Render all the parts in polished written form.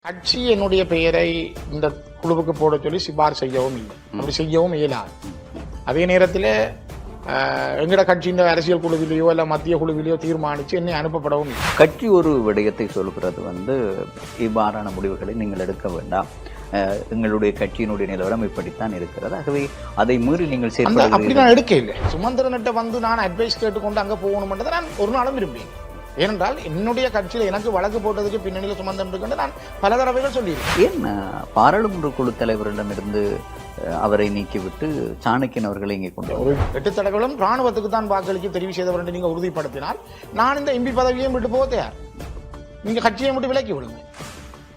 கட்சி என்னுடைய பெயரை இந்த குழுவுக்கு போட சொல்லி சிபார் செய்யவும் இல்லை, அப்படி செய்யவும் இயலாது. அதே நேரத்தில் எங்கட கட்சியின் அரசியல் குழுவிலேயோ இல்லை மத்திய குழுவிலேயோ தீர்மானித்து என்னை அனுப்பப்படவும் இல்லை. கட்சி ஒரு விடயத்தை சொல்கிறது இவ்வாறான முடிவுகளை நீங்கள் எடுக்க வேண்டாம், எங்களுடைய கட்சியினுடைய நிலவரம் இப்படித்தான் இருக்கிறது, ஆகவே அதை மீறி நீங்கள் அப்படி நான் எடுக்க இல்லை. சுமந்திரன்கிட்ட வந்து நான் அட்வைஸ் கேட்டுக்கொண்டு அங்கே போகணும்ன்றதை நான் ஒரு நாளும் விரும்பேன். ஏனென்றால் என்னுடைய கட்சியில் எனக்கு வழக்கு போட்டதுக்கு பின்னணியில் சுமந்திரன் இருக்கு நான் பல தடவைகள் சொல்லியிருக்கேன். ஏன் பாராளுமன்ற குழு தலைவரிடமிருந்து அவரை நீக்கிவிட்டு சாணக்கியன் அவர்களை இங்கே கொண்டு ஒரு 8 தடவைகளும் ராணுவத்துக்கு தான் வாக்களிக்க தெரிவு செய்தவர் என்று நீங்கள் உறுதிப்படுத்தினால் நான் இந்த எம்பி பதவியையும் விட்டு போக தயார். நீங்க கட்சியை விட்டு விலக்கி விடுங்க,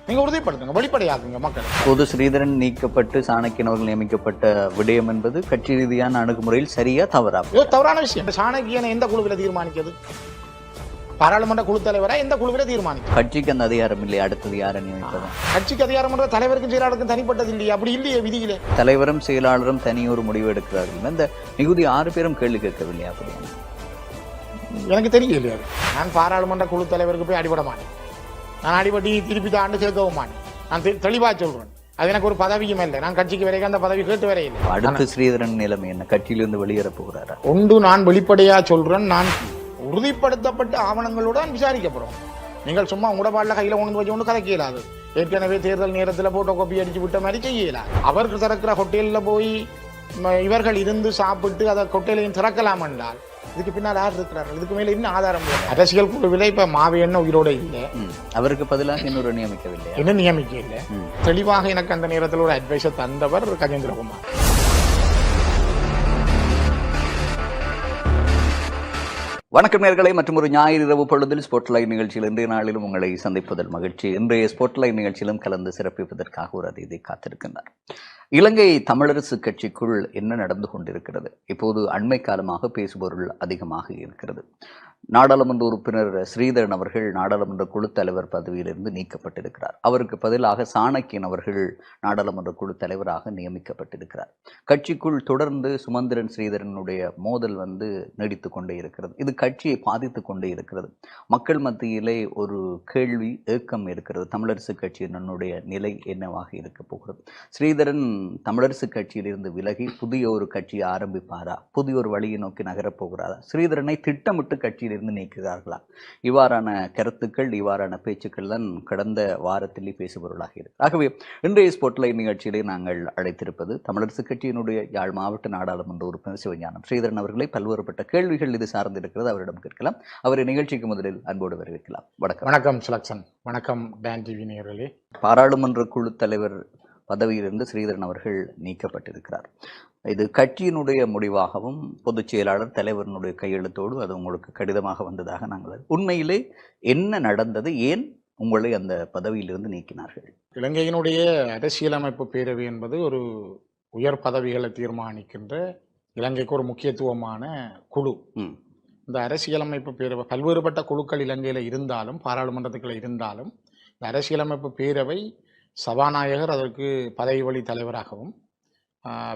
நீங்க உறுதிப்படுத்துங்க, வெளிப்படையாக்குங்க மக்கள். பொது ஸ்ரீதரன் நீக்கப்பட்டு சாணக்கியன் அவர்கள் நியமிக்கப்பட்ட விடயம் என்பது கட்சி ரீதியான அணுகுமுறையில் சரியா தவறா? தவறான விஷயம். சாணக்கியனை எந்த குழுவில் தீர்மானிக்கிறது? பாராளுமன்ற குழு தலைவரா எந்த குழுவில தீர்மானிக்கும்? கட்சிக்கு அந்த அதிகாரம் இல்லையா? அடுத்தது யாரை நியமிப்பது? கட்சிக்கு அதிகாரம் என்ற தலைவருக்கும் செயலாளருக்கும் தனிப்பட்டது இல்லையா? அப்படி இல்லையே விதியிலே. தலைவரும் செயலாளரும் தனியொரு முடிவு எடுக்கிறார்கள். இந்த மிகுதி 6 பேரும் கேள்வி கேட்கவில்லையா? அப்படி எனக்கு தெரியலையா? நான் பாராளுமன்ற குழு தலைவருக்கு போய் அடிபட மாட்டேன். நான் அடிபடி திருப்பி தாண்டு கேட்கவும் மாட்டேன். நான் தெளிவா சொல்றேன், அது எனக்கு ஒரு பதவியும் இல்லை. நான் கட்சிக்கு வரைக்கும் அந்த பதவி கேட்டு வரையில்லை. அடுத்து ஸ்ரீதரன் நிலைமை என்ன? கட்சியிலிருந்து வெளியேற போகிறாரா? ஒன்று நான் வெளிப்படையா சொல்றேன், நான் உறுதிப்படுத்தப்பட்ட ஆவணங்களுடன் விசாரிக்கப்படும். நீங்கள் சும்மா உங்களோட கையில ஒன்று வச்சு ஒன்று கதைக்க இயலாது. ஏற்கனவே தேர்தல் நேரத்தில் போட்டோ காப்பி அடிச்சு விட்ட மாதிரி செய்ய இயலாது. அவருக்கு திறக்கிற ஹோட்டலில் போய் இவர்கள் இருந்து சாப்பிட்டு அதை ஹோட்டலையும் திறக்கலாம் என்றால் இதுக்கு பின்னால் யார் இருக்கிறார்கள்? இதுக்கு மேல இன்னும் ஆதாரம். அரசியல் குழுவில இப்ப மாவி என்ன உயிரோட இல்லை, அவருக்கு பதிலாக இன்னொரு நியமிக்கவில்லை, என்ன நியமிக்க இல்லை. தெளிவாக எனக்கு அந்த நேரத்தில் ஒரு அட்வைஸை தந்தவர் கஜேந்திரகுமார். வணக்கம் நேயர்களே, மற்றும் ஒரு ஞாயிறு இரவு பொழுதில் ஸ்பாட்லைட் நிகழ்ச்சியில் இன்றைய நாளிலும் உங்களை சந்திப்பதில் மகிழ்ச்சி. இன்றைய ஸ்பாட்லைட் நிகழ்ச்சியிலும் கலந்து சிறப்பிப்பதற்காக ஒரு அதிதி காத்திருக்கின்றார். இலங்கை தமிழரசு கட்சிக்குள் என்ன நடந்து கொண்டிருக்கிறது? இப்போது அண்மை காலமாக பேசுபொருள் அதிகமாக இருக்கிறது. நாடாளுமன்ற உறுப்பினர் ஸ்ரீதரன் அவர்கள் நாடாளுமன்ற குழு தலைவர் பதவியிலிருந்து நீக்கப்பட்டிருக்கிறார். அவருக்கு பதிலாக சாணக்கியன் அவர்கள் நாடாளுமன்ற குழு தலைவராக நியமிக்கப்பட்டிருக்கிறார். கட்சிக்குள் தொடர்ந்து சுமந்திரன் ஸ்ரீதரனுடைய மோதல் நீடித்து கொண்டே இருக்கிறது. இது கட்சியை பாதித்து கொண்டே இருக்கிறது. மக்கள் மத்தியிலே ஒரு கேள்வி ஏக்கம் இருக்கிறது. தமிழரசு கட்சியினுடைய நிலை என்னவாக இருக்க போகிறது? ஸ்ரீதரன் தமிழரசு கட்சியிலிருந்து விலகி புதிய ஒரு கட்சியை ஆரம்பிப்பாரா? புதிய ஒரு வழியை நோக்கி நகரப் போகிறாரா? ஸ்ரீதரனை திட்டமிட்டு கட்சியிலிருந்து நீக்குகிறார்களா? இவ்வாறான கருத்துக்கள், இவ்வாறான பேச்சுக்கள் தான் கடந்த வாரத்திலே பேசுபொருளாக இருக்கு. ஆகவே இன்றைய ஸ்பாட்லைட் நிகழ்ச்சியிலே நாங்கள் அழைத்திருப்பது தமிழரசு கட்சியினுடைய யாழ் மாவட்ட நாடாளுமன்ற உறுப்பினர் சிவஞானம் ஸ்ரீதரன் அவர்களை. பல்வேறுபட்ட கேள்விகள் இது சார்ந்திருக்கிறது, அவரிடம் கேட்கலாம். அவரை நிகழ்ச்சிக்கு முதலில் அன்போடு வரவேற்கலாம். வணக்கம். வணக்கம் சுலக்ஷன். வணக்கம் டான் டிவி நேயர்களே. பாராளுமன்ற குழு தலைவர் பதவியிலிருந்து ஸ்ரீதரன் அவர்கள் நீக்கப்பட்டிருக்கிறார். இது கட்சியினுடைய முடிவாகவும் பொதுச் செயலாளர் தலைவரினுடைய கையெழுத்தோடு அது உங்களுக்கு கடிதமாக வந்ததாக நாங்கள், உண்மையிலே என்ன நடந்தது? ஏன் உங்களை அந்த பதவியிலிருந்து நீக்கினார்கள்? இலங்கையினுடைய அரசியலமைப்பு பேரவை என்பது ஒரு உயர் பதவிகளை தீர்மானிக்கின்ற இலங்கைக்கு ஒரு முக்கியத்துவமான குழு. இந்த அரசியலமைப்பு பேரவை பல்வேறுபட்ட குழுக்கள் இலங்கையில் இருந்தாலும், பாராளுமன்றத்துக்குள்ள இருந்தாலும், இந்த அரசியலமைப்பு பேரவை சபாநாயகர் அதற்கு பதவி வழி தலைவராகவும்,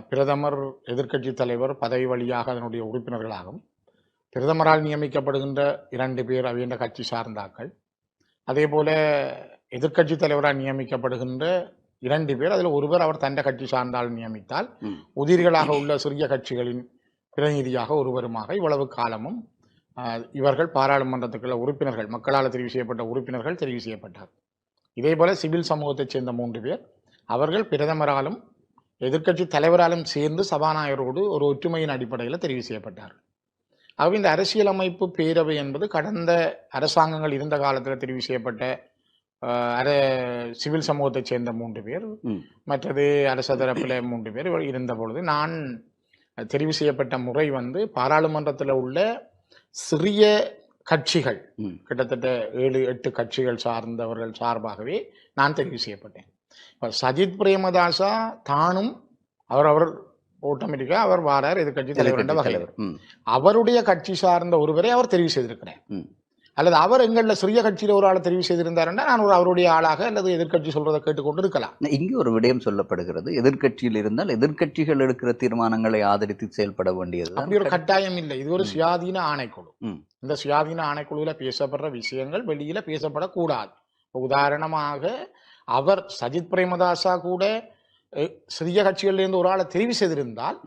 பிரதமர் எதிர்க்கட்சி தலைவர் பதவி வழியாக அதனுடைய உறுப்பினர்களாகவும், பிரதமரால் நியமிக்கப்படுகின்ற 2 பேர் அவையின்ற கட்சி சார்ந்தாக்கள், அதே போல எதிர்க்கட்சி தலைவரால் நியமிக்கப்படுகின்ற 2 பேர், அதில் ஒருவர் அவர் தண்ட கட்சி சார்ந்தால் நியமித்தால், உதிரிகளாக உள்ள சிறிய கட்சிகளின் பிரதிநிதியாக ஒருவருமாக இவ்வளவு காலமும் இவர்கள் பாராளுமன்றத்துக்குள்ள உறுப்பினர்கள், மக்களால் தெரிவு செய்யப்பட்ட உறுப்பினர்கள் தெரிவு செய்யப்பட்டார். இதே போல சிவில் சமூகத்தைச் சேர்ந்த 3 பேர் அவர்கள் பிரதமராலும் எதிர்க்கட்சி தலைவராலும் சேர்ந்து சபாநாயகரோடு ஒரு ஒற்றுமையின் அடிப்படையில் தெரிவு செய்யப்பட்டார். ஆகவே இந்த அரசியலமைப்பு பேரவை என்பது கடந்த அரசாங்கங்கள் இருந்த காலத்தில் தெரிவு செய்யப்பட்ட சிவில் சமூகத்தைச் சேர்ந்த 3 பேர், மற்றது அரச தரப்பில் 3 பேர் இருந்த பொழுது நான் தெரிவு செய்யப்பட்ட முறை பாராளுமன்றத்தில் உள்ள சிறிய கட்சிகள், கிட்டத்தட்ட 7-8 கட்சிகள் சார்ந்தவர்கள் சார்பாகவே நான் தெரிவு செய்யப்பட்டேன். இப்போ சஜித் பிரேமதாசா தானும் அவர் ஆட்டோமேட்டிக்கா அவர் வாரார் எதிர்கட்சி தலைவர் என்ற வகையில் அவருடைய கட்சி சார்ந்த ஒருவரை அவர் தெரிவு செய்திருக்கிறேன். அல்லது அவர் எங்களில் சிறிய கட்சியில் ஒரு ஆளை தெரிவு செய்திருந்தாருன்னா நான் அவருடைய ஆளாக அல்லது எதிர்கட்சி சொல்றதை கேட்டுக்கொண்டு இருக்கலாம். இங்கே ஒரு விடயம் சொல்லப்படுகிறது, எதிர்கட்சியில் இருந்தால் எதிர்கட்சிகள் எடுக்கிற தீர்மானங்களை ஆதரித்து செயல்பட வேண்டியது. அப்படி ஒரு கட்டாயம் இல்லை. இது ஒரு சுயாதீன ஆணைக்குழு. இந்த சுயாதீன ஆணைக்குழுவில் பேசப்படுற விஷயங்கள் வெளியில பேசப்படக்கூடாது. உதாரணமாக அவர் சஜித் பிரேமதாசா கூட சிறிய கட்சிகளிலிருந்து ஒரு ஆளை தெரிவு செய்திருந்தால்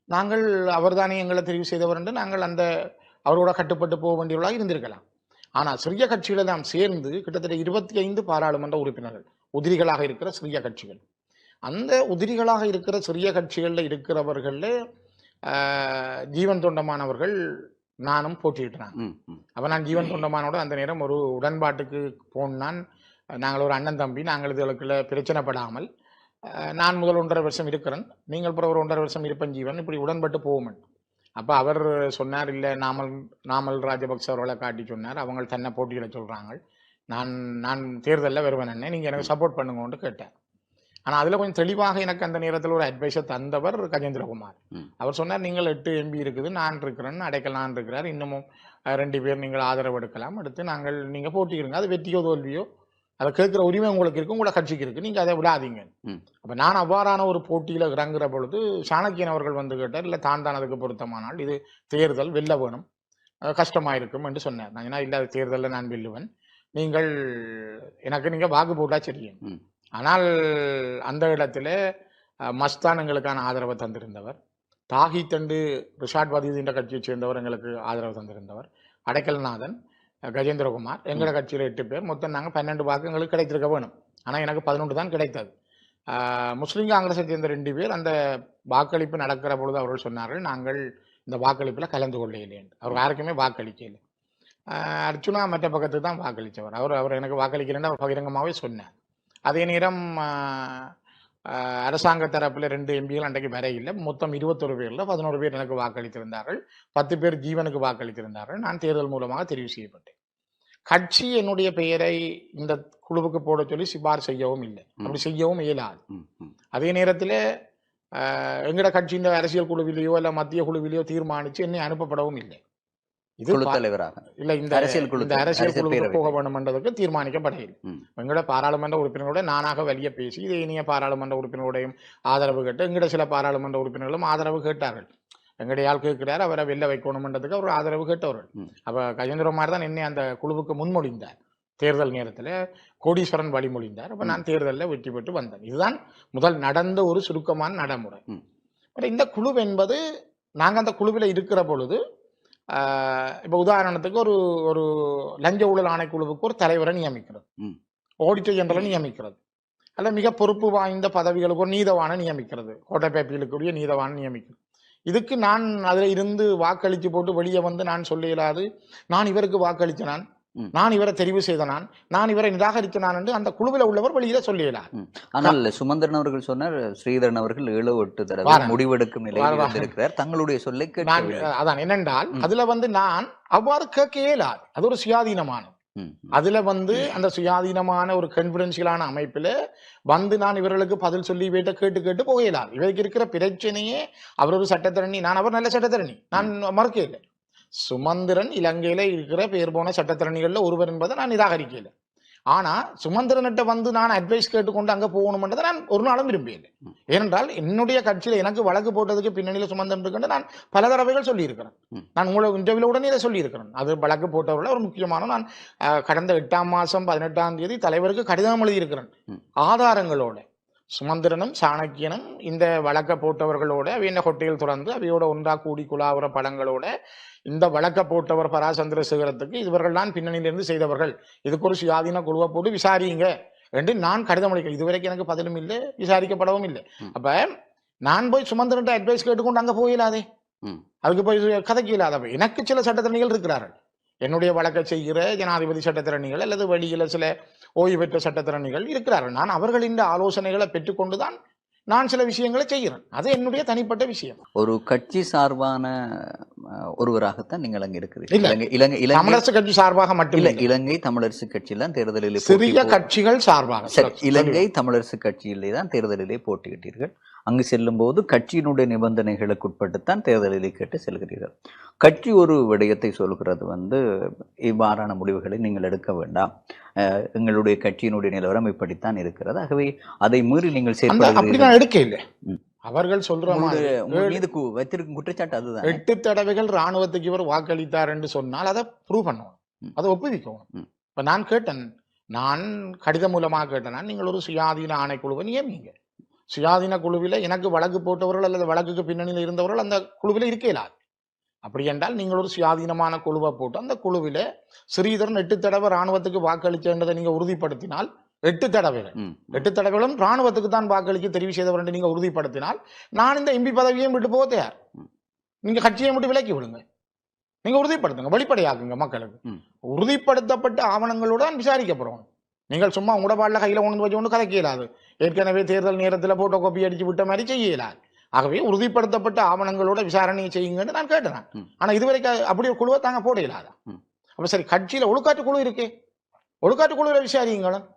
நாங்கள் அவர்தானே எங்களை தெரிவு செய்தவர் என்று நாங்கள் அந்த அவரோட கட்டுப்பட்டு போக வேண்டியவர்களாக இருந்திருக்கலாம். ஆனால் சிறிய கட்சிகளை நாம் சேர்ந்து கிட்டத்தட்ட 25 பாராளுமன்ற உறுப்பினர்கள் உதிரிகளாக இருக்கிற சிறிய கட்சிகள், அந்த உதிரிகளாக இருக்கிற சிறிய கட்சிகளில் இருக்கிறவர்கள ஜீவன் தொண்டமானவர்கள் நானும் போட்டியிட்டான். அப்போ நான் ஜீவன் தொண்டமானோட அந்த நேரம் ஒரு உடன்பாட்டுக்கு போனான். நாங்கள் ஒரு அண்ணன் தம்பி, நாங்கள் இதுகளுக்குள்ள பிரச்சனைப்படாமல் நான் முதல் 1.5 வருஷம் இருக்கிறேன், நீங்கள் பிற ஒரு 1.5 வருஷம் இருப்பேன் ஜீவன், இப்படி உடன்பட்டு போவோம். அப்போ அவர் சொன்னார், இல்லை நாமல் ராஜபக்ச அவர்களை காட்டி சொன்னார், அவங்க தன்னை போட்டியிட சொல்கிறாங்க, நான் தேர்தலில் வருவேன், என்ன நீங்கள் எனக்கு சப்போர்ட் பண்ணுங்கன்னு கேட்டேன். ஆனால் அதில் கொஞ்சம் தெளிவாக எனக்கு அந்த நேரத்தில் ஒரு அட்வைஸை தந்தவர் கஜேந்திரகுமார். அவர் சொன்னார், நீங்கள் 8 MP இருக்குது, நான் இருக்கிறேன், அடைக்கல் நான் இருக்கிறார், இன்னமும் 2 பேர் நீங்கள் ஆதரவு எடுக்கலாம், எடுத்து நீங்கள் போட்டிக்கிறீங்க, அது வெற்றியோ தோல்வியோ அதை கேட்குற உரிமை உங்களுக்கு இருக்கு, உங்களோட கட்சிக்கு இருக்கு, நீங்கள் அதை விடாதீங்க. அப்போ நான் அவ்வாறான ஒரு போட்டியில் இறங்குற பொழுது சாணக்கியன் அவர்கள் வந்து கேட்டார், இல்லை தான் அதுக்கு பொருத்தமானால் இது தேர்தல் வெல்ல வேணும், கஷ்டமாயிருக்கும் என்று சொன்னார். நான் ஏன்னா இல்லை, தேர்தலில் நான் வெல்லுவேன், நீங்கள் வாக்கு போட்டா சரியும். ஆனால் அந்த இடத்துல மஸ்தான் எங்களுக்கான ஆதரவை தந்திருந்தவர், தாகித்தண்டு ரிஷாட் வதீதின்ற கட்சியை சேர்ந்தவர் எங்களுக்கு ஆதரவு தந்திருந்தவர், அடைக்கல்நாதன், கஜேந்திரகுமார், எங்களோட கட்சியில் 8 பேர், மொத்தம் நாங்கள் 12 வாக்கு எங்களுக்கு கிடைத்திருக்க வேணும். ஆனால் எனக்கு 11 தான் கிடைத்தது. முஸ்லீம் காங்கிரஸை சேர்ந்த 2 பேர் அந்த வாக்களிப்பு நடக்கிற பொழுது அவர்கள் சொன்னார்கள், நாங்கள் இந்த வாக்களிப்பில் கலந்து கொள்ள இல்லைன்னு. அவர் யாருக்குமே வாக்களிக்கலை. அர்ச்சுனா மற்ற பக்கத்துக்கு தான் வாக்களித்தவர். அவர் எனக்கு வாக்களிக்கலைன்னு அவர் பகிரங்கமாகவே சொன்னார். அதே நேரம் அரசாங்க தரப்பில் 2 MPகள் அன்றைக்கு வர இல்லை, மொத்தம் 21 பேரில் 11 பேர் எனக்கு வாக்களித்திருந்தார்கள், 10 பேர் ஜீவனுக்கு வாக்களித்திருந்தார்கள். நான் தேர்தல் மூலமாக தெரிவு செய்யப்பட்டேன். கட்சி என்னுடைய பெயரை இந்த குழுவுக்கு போட சொல்லி சிபார் செய்யவும் இல்லை, அப்படி செய்யவும் இயலாது. அதே நேரத்தில் எங்கட கட்சியின் அரசியல் குழுவிலேயோ அல்ல மத்திய குழுவிலேயோ தீர்மானித்து என்னை அனுப்பப்படவும் இல்லை. இது தலைவராக இல்லை, இந்த அரசியல் குழுவுக்கு போக வேண்டும் என்றதுக்கு தீர்மானிக்கப்படையில்லை. எங்களோட பாராளுமன்ற உறுப்பினர்களோட நானாக வெளியே பேசி இதை இனிய பாராளுமன்ற உறுப்பினரோடையும் ஆதரவு கேட்டு எங்கட சில பாராளுமன்ற உறுப்பினர்களும் ஆதரவு கேட்டார்கள். எங்களுடைய ஆள் கேட்கிறார், அவரை வெளில வைக்கணும்ன்றதுக்கு அவர் ஆதரவு கேட்டவர்கள். அப்ப கஜேந்திரகுமார் தான் என்னை அந்த குழுவுக்கு முன்மொழிந்தார். தேர்தல் நேரத்தில் கோடீஸ்வரன் வழிமொழிந்தார். அப்ப நான் தேர்தலில் வெற்றி பெற்று வந்தேன். இதுதான் முதல் நடந்த ஒரு சுருக்கமான நடைமுறை. இந்த குழு என்பது நாங்கள் அந்த குழுவில் இருக்கிற பொழுது இப்போ உதாரணத்துக்கு ஒரு லஞ்ச ஊழல் ஆணைக்குழுவுக்கு ஒரு தலைவரை நியமிக்கிறது, ஆடிட்டர் ஜெனரலை நியமிக்கிறது, அல்ல மிக பொறுப்பு வாய்ந்த பதவிகளுக்கு ஒரு நீதவான நியமிக்கிறது, கோட்டை பேப்பிகளுக்குரிய நீதவான நியமிக்கிறது. இதுக்கு நான் அதில் இருந்து வாக்களித்து போட்டு வெளியே வந்து நான் சொல்ல இயலாது, நான் இவருக்கு வாக்களித்தனான், நான் இவரை தெரிவு செய்தனான், நான் இவரை நிராகரித்தனான் என்று அந்த குழுவில் உள்ளவர் வெளியில சொல்லியலார். ஆனால் சுமந்திரன் அவர்கள் சொன்னார், ஸ்ரீதரன் அவர்கள் 7-8 தடவை முடிவெடுக்கும் நிலையில் இருக்கிறார், தங்களுடைய சொல்லை அதான் என்னென்றால் அதுல நான் அவ்வாறு கேட்க இயலாது, அது ஒரு சுயாதீனமானது. அதுல அந்த சுயாதீனமான ஒரு கான்பிடென்ஷியலான அமைப்புல நான் இவர்களுக்கு பதில் சொல்லி வீட்டை கேட்டு போக இயலாது. இவருக்கு இருக்கிற பிரச்சனையே அவர் ஒரு சட்டத்தரணி, அவர் நல்ல சட்டத்தரணி, நான் மறுக்க இல்லை. சுமந்திரன் இலங்கையில இருக்கிற பேர் போன சட்டத்தரணிகள்ல ஒருவர் என்பதை நான் நிராகரிக்கல. ஆனா சுமந்திரன்கிட்ட நான் அட்வைஸ் கேட்டுக்கொண்டு அங்க போகணும்ன்றதை நான் ஒரு நாளும் விரும்பியலை. ஏனென்றால் என்னுடைய கட்சியில எனக்கு வழக்கு போட்டதுக்கு பின்னணியில சுமந்திரன் இருக்குன்னு நான் பல தடவைகள் சொல்லியிருக்கிறேன். நான் உங்களை இன்டர்வியூல உடனே இதை சொல்லியிருக்கிறேன். அது வழக்கு போட்டவர்கள் ஒரு முக்கியமான, நான் கடந்த 8ஆம் மாதம் 18ஆம் தேதி தலைவருக்கு கடிதம் எழுதியிருக்கிறேன் ஆதாரங்களோட. சுமந்திரனும் சாணக்கியனும் இந்த வழக்க போட்டவர்களோட அவைய ஹோட்டல் திறந்து அவையோட ஒன்றா கூடி குலாவுற படங்களோட இந்த வழக்க போட்டவர் பராசந்திரசேகரத்துக்கு இவர்கள் தான் பின்னணியிலிருந்து செய்தவர்கள், இதுக்கு ஒரு சுயாதீன குழுவை போட்டு விசாரியுங்க என்று நான் கடிதம் அளிக்கிறேன். இதுவரைக்கும் எனக்கு பதிலும் இல்லை, விசாரிக்கப்படவும் இல்லை. அப்ப நான் போய் சுமந்திரன் அட்வைஸ் கேட்டுக்கொண்டு அங்க போயிடாதே, அதுக்கு போய் கதைக்கு இல்லாத. எனக்கு சில சட்டத்தரணிகள் இருக்கிறார்கள், என்னுடைய வழக்கை செய்கிற ஜனாதிபதி சட்டத்திறனிகள் அல்லது வெளியில சில ஓய்வு பெற்ற சட்டத்திறனிகள் இருக்கிறார்கள். நான் அவர்களின் ஆலோசனைகளை பெற்றுக்கொண்டுதான் நான் சில விஷயங்களை செய்கிறேன். அது என்னுடைய தனிப்பட்ட விஷயம். ஒரு கட்சி சார்பான ஒருவராகத்தான் நீங்கள் அங்க இருக்கிறீர்கள். தமிழரசு கட்சி சார்பாக மட்டும் இல்லை, இலங்கை தமிழரசு கட்சியில்தான் தேர்தலில் சிறிய கட்சிகள் சார்பாக. இலங்கை தமிழரசு கட்சியிலே தான் தேர்தலிலே போட்டியிட்டீர்கள். அங்கு செல்லும் போது கட்சியினுடைய நிபந்தனைகளுக்கு உட்பட்டுத்தான் தேர்தலிலே கேட்டு செல்கிறீர்கள். கட்சி ஒரு விடயத்தை சொல்கிறது, இவ்வாறான முடிவுகளை நீங்கள் எடுக்க வேண்டாம், எங்களுடைய கட்சியினுடைய நிலவரம் இப்படித்தான் இருக்கிறது, ஆகவே அதை மீறி நீங்கள் செயல்பட எடுக்க இல்லை. அவர்கள் சொல்ற மீது வைத்திருக்கும் குற்றச்சாட்டு அதுதான். 8 தடவைகள் ராணுவத்துக்கு இவர் வாக்களித்தார் என்று சொன்னால் அதை ப்ரூவ் பண்ணணும், அதை ஒப்புவிக்கணும். இப்ப நான் கேட்டேன், நான் கடிதம் மூலமாக கேட்டேன்னா நீங்கள் ஒரு சுயாதீன ஆணைக்குழுவை நியமிங்க. சுயாதீன குழுவில் எனக்கு வழக்கு போட்டவர்கள் அல்லது வழக்குக்கு பின்னணியில் இருந்தவர்கள் அந்த குழுவில் இருக்க இயலாது. அப்படி என்றால் நீங்கள் ஒரு சுயாதீனமான குழுவை போட்டு அந்த குழுவில் ஸ்ரீதரன் 8 தடவை ராணுவத்துக்கு வாக்களிச்சதை நீங்க உறுதிப்படுத்தினால் 8 தடவைகள் 8 தடவைகளும் ராணுவத்துக்கு தான் வாக்களிக்க தெரிவு செய்தவர் என்று நீங்க உறுதிப்படுத்தினால் நான் இந்த எம்பி பதவியையும் விட்டு போக தயார். நீங்க கட்சியை விட்டு விலக்கி விடுங்க, நீங்க உறுதிப்படுத்துங்க, வெளிப்படையாக்குங்க மக்களுக்கு. உறுதிப்படுத்தப்பட்ட ஆவணங்களுடன் விசாரிக்கப்படும். நீங்கள் சும்மா உங்களோட பாடல கையில கொண்டு வச்சு கொண்டு கதைக்க இயலாது. ஏற்கனவே தேர்தல் நேரத்தில் போட்டோ காப்பி அடிச்சு விட்ட மாதிரி செய்ய இயலாது. ஆகவே உறுதிப்படுத்தப்பட்ட ஆவணங்களோட விசாரணையை செய்யுங்கன்னு நான் கேட்டேன். ஆனா இதுவரைக்கும் அப்படி ஒரு குழுவை தாங்க போட இயலாதா? அப்ப சரி, கட்சியில ஒழுக்காட்டு குழு இருக்கே, ஒழுக்காட்டு குழுவை விசாரிங்களேன்.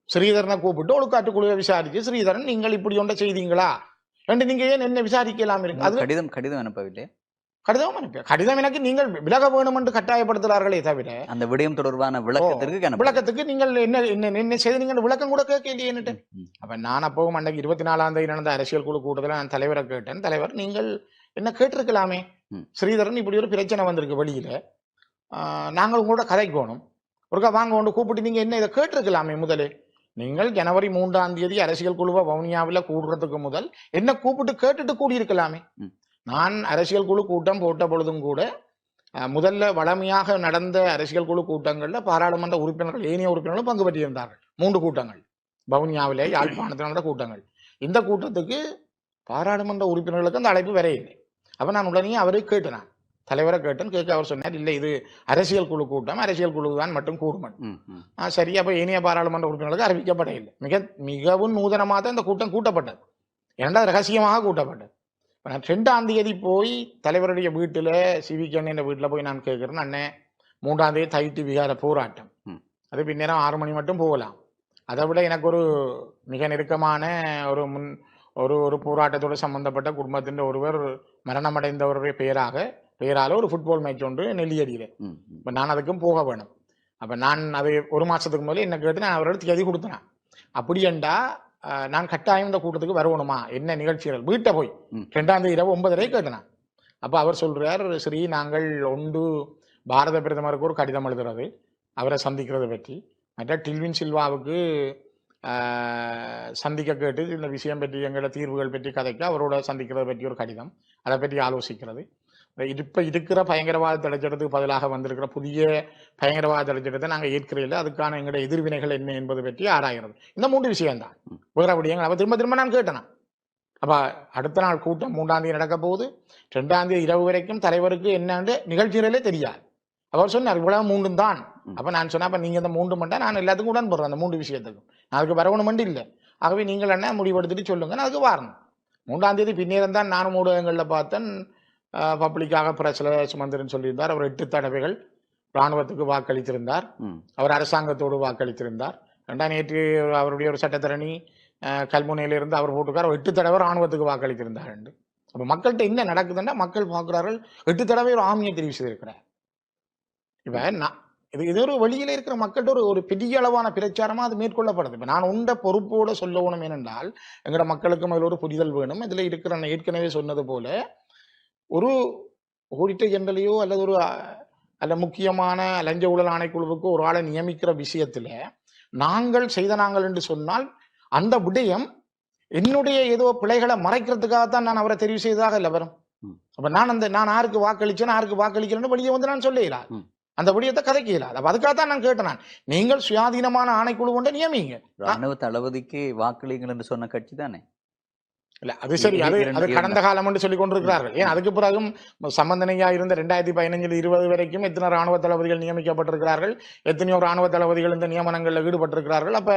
ஸ்ரீதரனை கூப்பிட்டு ஒழுக்காட்டு குழுவை விசாரிச்சு, ஸ்ரீதரன் நீங்கள் இப்படி ஒன்றை செய்தீங்களா என்று நீங்க ஏன் என்ன விசாரிக்கலாம் இருக்கு. அது கடிதம் அனுப்பவில்லை. கடிதம் அனுப்ப கடிதம் எனக்கு நீங்கள் விலக வேணும் என்று கட்டாயப்படுத்துகிறார்களே தவிர அந்த விடயம் தொடர்பான விளக்கத்துக்கு நீங்கள் என்ன செய்து நீங்கள் விளக்கம் கூட கேட்க இல்லையேன்னுட்டு. அப்ப நான் அப்பவும் அன்றைக்கு 24ஆம் தேதி நடந்த அரசியல் குழு கூட்டத்தில் நான் தலைவரை கேட்டேன். தலைவர், நீங்கள் என்ன கேட்டிருக்கலாமே, ஸ்ரீதரன் இப்படி ஒரு பிரச்சனை வந்திருக்கு வெளியில, நாங்கள் உங்களோட கதைக்கணும், ஒருக்கா வாங்க கொண்டு கூப்பிட்டு நீங்க என்ன இதை கேட்டிருக்கலாமே. முதலே நீங்கள் ஜனவரி 3ஆம் தேதி அரசியல் குழுவை வவுனியாவில் கூடுறதுக்கு முதல் என்ன கூப்பிட்டு கேட்டுட்டு கூடியிருக்கலாமே. நான் அரசியல் குழு கூட்டம் போட்ட பொழுதும் கூட முதல்ல வளமையாக நடந்த அரசியல் குழு கூட்டங்கள்ல பாராளுமன்ற உறுப்பினர்கள், ஏனைய உறுப்பினர்களும் பங்கு பெற்றிருந்தார்கள். 3 கூட்டங்கள் வவுனியாவிலே, யாழ்ப்பாணத்தில் நடந்த கூட்டங்கள். இந்த கூட்டத்துக்கு பாராளுமன்ற உறுப்பினர்களுக்கு அந்த அழைப்பு வரையில்லை. அப்ப நான் உடனே அவரை கேட்டேன், தலைவரை கேட்டேன். கேட்க அவர் சொன்னார், இல்லை இது அரசியல் குழு கூட்டம், அரசியல் குழு தான் மட்டும் கூடுமன். சரி, அப்ப ஏனைய பாராளுமன்ற உறுப்பினர்களுக்கு அறிவிக்கப்பட இல்லை. மிகவும் நூதனமாக தான் இந்த கூட்டம் கூட்டப்பட்டது. இரண்டாவது ரகசியமாக கூட்டப்பட்டது. நான் 2ஆம் தேதி போய் தலைவருடைய வீட்டில், சிவிக்கு அண்ணன் வீட்டில் போய் நான் கேட்குறேன், அண்ணன் 3ஆம் தேதி தைட்டு விகார போராட்டம், அது பின்னேரம் 6 மணி மட்டும் போகலாம். அதை விட எனக்கு ஒரு மிக நெருக்கமான ஒரு போராட்டத்தோடு சம்பந்தப்பட்ட குடும்பத்தின் ஒருவர் மரணமடைந்தவருடைய பெயரால ஒரு ஃபுட்பால் மேட்ச் ஒன்று நெல்லியடியில். இப்போ நான் அதுக்கும் போக வேணும். அப்போ நான் அது 1 மாதத்துக்கு முதல்ல என்ன கேட்டு நான் அவரோட தேதி கொடுத்தேன். அப்படி என்றா நான் கட்டாயம் இந்த கூட்டத்துக்கு வரணுமா, என்ன நிகழ்ச்சிகள், வீட்டை போய் 2ஆம் தேதி இரவு 9:30 கேட்டேன். அப்போ அவர் சொல்றார், ஸ்ரீ நாங்கள் ஒன்று பாரத பிரதமருக்கு ஒரு கடிதம் எழுதுறது, அவரை சந்திக்கிறதை பற்றி, மற்ற டில்வின் சில்வாவுக்கு சந்திக்க கேட்டு இந்த விஷயம் பற்றி எங்களோட தீர்வுகள் பற்றி கதைக்க அவரோட சந்திக்கிறதை பற்றி ஒரு கடிதம், அதை பற்றி ஆலோசிக்கிறது. இப்ப இருக்கிற பயங்கரவாத தடைச்சட்டத்துக்கு பதிலாக வந்திருக்கிற புதிய பயங்கரவாத தடைச்சட்டத்தை நாங்கள் ஏற்கிறதில்லை, அதுக்கான எங்களுடைய எதிர்வினைகள் என்ன என்பது பற்றி ஆராய்கிறது. இந்த 3 விஷயம்தான். வேற விடயங்கள் அவ திரும்ப நான் கேட்டேன். அப்ப அடுத்த நாள் கூட்டம் 3ஆம் தேதி நடக்க போகுது. 2ஆம் தேதி இரவு வரைக்கும் தலைவருக்கு என்னன்னு நிகழ்ச்சிகளே தெரியாது. அவர் சொன்னார், இவ்வளவு 3 தான். அப்ப நான் சொன்னேன், அப்ப நீங்க இந்த 3 மட்டும் நான் எல்லாத்துக்கும் உடன்படுறேன், அந்த 3 விஷயத்துக்கும் நான் அதுக்கு வரவணும் மட்டும் இல்லை. ஆகவே நீங்கள் என்ன முடிவெடுத்துட்டு சொல்லுங்க, நான் அதுக்கு வரணும். 3ஆம் தேதி பின்னேரம் தான் நானும் ஊடகங்களில் பார்த்தேன், பப்ளிக்காக பிரச்சனை சுமந்திரன் சொல்லியிருந்தார். அவர் 8 தடவைகள் இராணுவத்துக்கு வாக்களித்திருந்தார், அவர் அரசாங்கத்தோடு வாக்களித்திருந்தார். நேற்று அவருடைய ஒரு சட்டத்தரணி கல்முனையிலிருந்து அவர் போட்டுக்கார் 8 தடவை இராணுவத்துக்கு வாக்களித்திருந்தார் என்று. அப்ப மக்கள்கிட்ட என்ன நடக்குதுன்னா, மக்கள் பார்க்கிறார்கள் 8 தடவை ஒரு ஆமியை தெரிவு செய்திருக்கிறார். இப்ப இது ஒரு வெளியில இருக்கிற மக்கள்கிட்ட ஒரு பெரிய அளவான பிரச்சாரமா அது மேற்கொள்ளப்படுது. இப்ப நான் உண்ட பொறுப்போட சொல்லணும் ஏனென்றால், எங்கட மக்களுக்கும் அதில் ஒரு புரிதல் வேணும். இதுல இருக்கிற ஏற்கனவே சொன்னது போல ஒரு ஆடிட்டர் ஜெனரலையோ அல்லது முக்கியமான லஞ்ச ஊழல் ஆணைக்குழுவுக்கு ஒரு ஆளை நியமிக்கிற விஷயத்துல நாங்கள் என்று சொன்னால் அந்த விடயம் என்னுடைய ஏதோ பிழைகளை மறைக்கிறதுக்காகத்தான் நான் அவரை தெரிவு செய்ததாக இல்லை வரும். அப்ப நான் யாருக்கு வாக்களிச்சேன் யாருக்கு வாக்களிக்கிறேன்னு வெளியே வந்து நான் சொல்லல, அந்த விடயத்தை கதைக்கல. அப்ப அதுக்காகத்தான் நான் கேட்டேன், நீங்கள் சுயாதீனமான ஆணைக்குழு கொண்டு நியமிங்க. ராணுவ தளபதிக்கு வாக்களிங்கள் என்று சொன்ன கட்சி தானே? இல்ல அது சரி, அது கடந்த காலம் என்று சொல்லிக் கொண்டிருக்கிறார்கள். ஏன் அதுக்கு பிறகும் சம்பந்தனையா இருந்த 2015 20 வரைக்கும் எத்தனை ராணுவ தளபதிகள் நியமிக்கப்பட்டிருக்கிறார்கள், எத்தனையோ ராணுவ தளபதிகள் இந்த நியமனங்களில் ஈடுபட்டிருக்கிறார்கள். அப்ப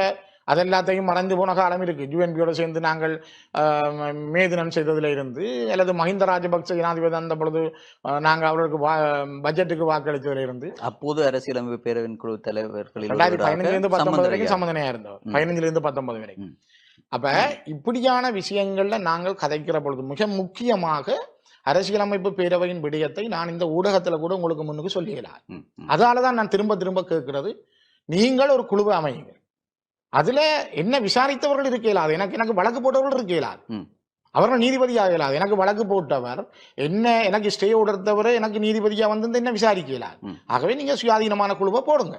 அதெல்லாத்தையும் மறைந்து போன காலம் இருக்கு. யுஎன்பியோட சேர்ந்து நாங்கள் மேதினம் செய்ததுல இருந்து, அல்லது மஹிந்த ராஜபக்ச ஜனாதிபதி அந்த பொழுது நாங்கள் அவர்களுக்கு பட்ஜெட்டுக்கு வாக்களித்ததுல இருந்து, அப்போது அரசியலமைப்பு பேரவையின் குழு தலைவர்கள் 2015 19 வரைக்கும் சம்பந்தனையா இருந்தவர், 15 19 வரைக்கும். அப்ப இப்படியான விஷயங்கள்ல நாங்கள் கதைக்கிற பொழுது மிக முக்கியமாக அரசியலமைப்பு பேரவையின் விடயத்தை நான் இந்த ஊடகத்துல கூட உங்களுக்கு முன்னுக்கு சொல்லிடலாம். அதாலதான் நான் திரும்ப திரும்ப கேட்கிறது, நீங்கள் ஒரு குழுவை அமையுங்க, அதுல என்ன விசாரித்தவர்கள் இருக்க இயலாது, எனக்கு வழக்கு போட்டவர்கள் இருக்க இயலாது, அவர்கள் நீதிபதியாக இயலாது. எனக்கு வழக்கு போட்டவர் எனக்கு ஸ்டே உடர்த்தவர் எனக்கு நீதிபதியா வந்து என்ன விசாரிக்க இயலாது. ஆகவே நீங்க சுயாதீனமான குழுவை போடுங்க.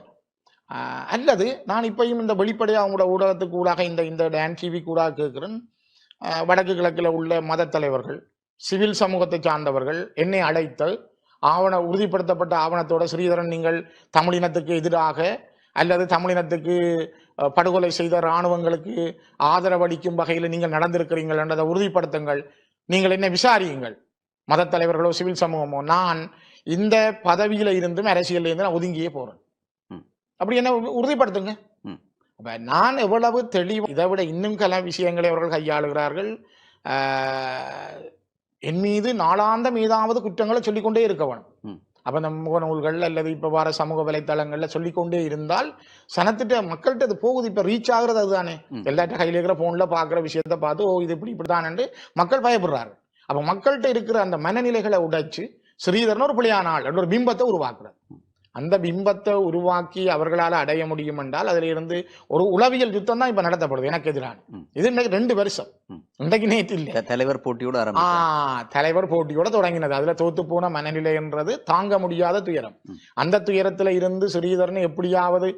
அல்லது நான் இப்பயும் இந்த வெளிப்படையாக அவங்களோட ஊடகத்துக்கு ஊடாக இந்த டான் டிவி கூட கேட்கிறேன். வடக்கு கிழக்கில் உள்ள மத தலைவர்கள், சிவில் சமூகத்தை சார்ந்தவர்கள் என்னை அழைத்தல், உறுதிப்படுத்தப்பட்ட ஆவணத்தோட ஸ்ரீதரன் நீங்கள் தமிழினத்துக்கு எதிராக அல்லது தமிழினத்துக்கு படுகொலை செய்த இராணுவங்களுக்கு ஆதரவளிக்கும் வகையில் நீங்கள் நடந்திருக்கிறீர்கள் என்றதை உறுதிப்படுத்துங்கள், நீங்கள் என்ன விசாரியுங்கள், மத தலைவர்களோ சிவில் சமூகமோ. நான் இந்த பதவியில இருந்தும் அரசியல் இருந்து நான் ஒதுங்கியே போறேன். அப்படி என்ன உறுதிப்படுத்துங்க. அப்ப நான் எவ்வளவு தெளிவு, இதை விட இன்னும் பல விஷயங்களை அவர்கள் கையாளுகிறார்கள். என் மீது நாளாந்தம் ஏதாவது குற்றங்களை சொல்லிக்கொண்டே இருக்க வேணும். அப்ப இந்த முகநூல்கள் அல்லது இப்ப வர சமூக வலைத்தளங்கள்ல சொல்லிக்கொண்டே இருந்தால் சனத்திட்ட மக்கள்கிட்ட அது போகுது. இப்ப ரீச் ஆகுறது அதுதானே. எல்லார்ட்ட கையில இருக்கிற போன்ல பாக்குற விஷயத்த பார்த்து ஓ இது இப்படித்தான் என்று மக்கள் பயப்படுறாரு. அப்ப மக்கள்கிட்ட இருக்கிற அந்த மனநிலைகளை உடைச்சு ஸ்ரீதரன் ஒரு பிள்ளையான ஆள் என்ற ஒரு பிம்பத்தை உருவாக்குறார். அந்த பிம்பத்தை உருவாக்கி அவர்களால் அடைய முடியும் என்றால் அதுல இருந்து ஒரு உளவியல் யுத்தம் தான் இப்ப நடத்தப்படுது எனக்கு எதிரான. இது இன்னைக்கு 2 வருஷம், இன்றைக்கு நேற்று இல்ல. தலைவர் போட்டியோட தலைவர் போட்டியோட தொடங்கினது. அதுல தோத்து போன மனநிலை என்றது தாங்க முடியாத துயரம். அந்த துயரத்துல இருந்து ஸ்ரீதரனை எப்படியாவது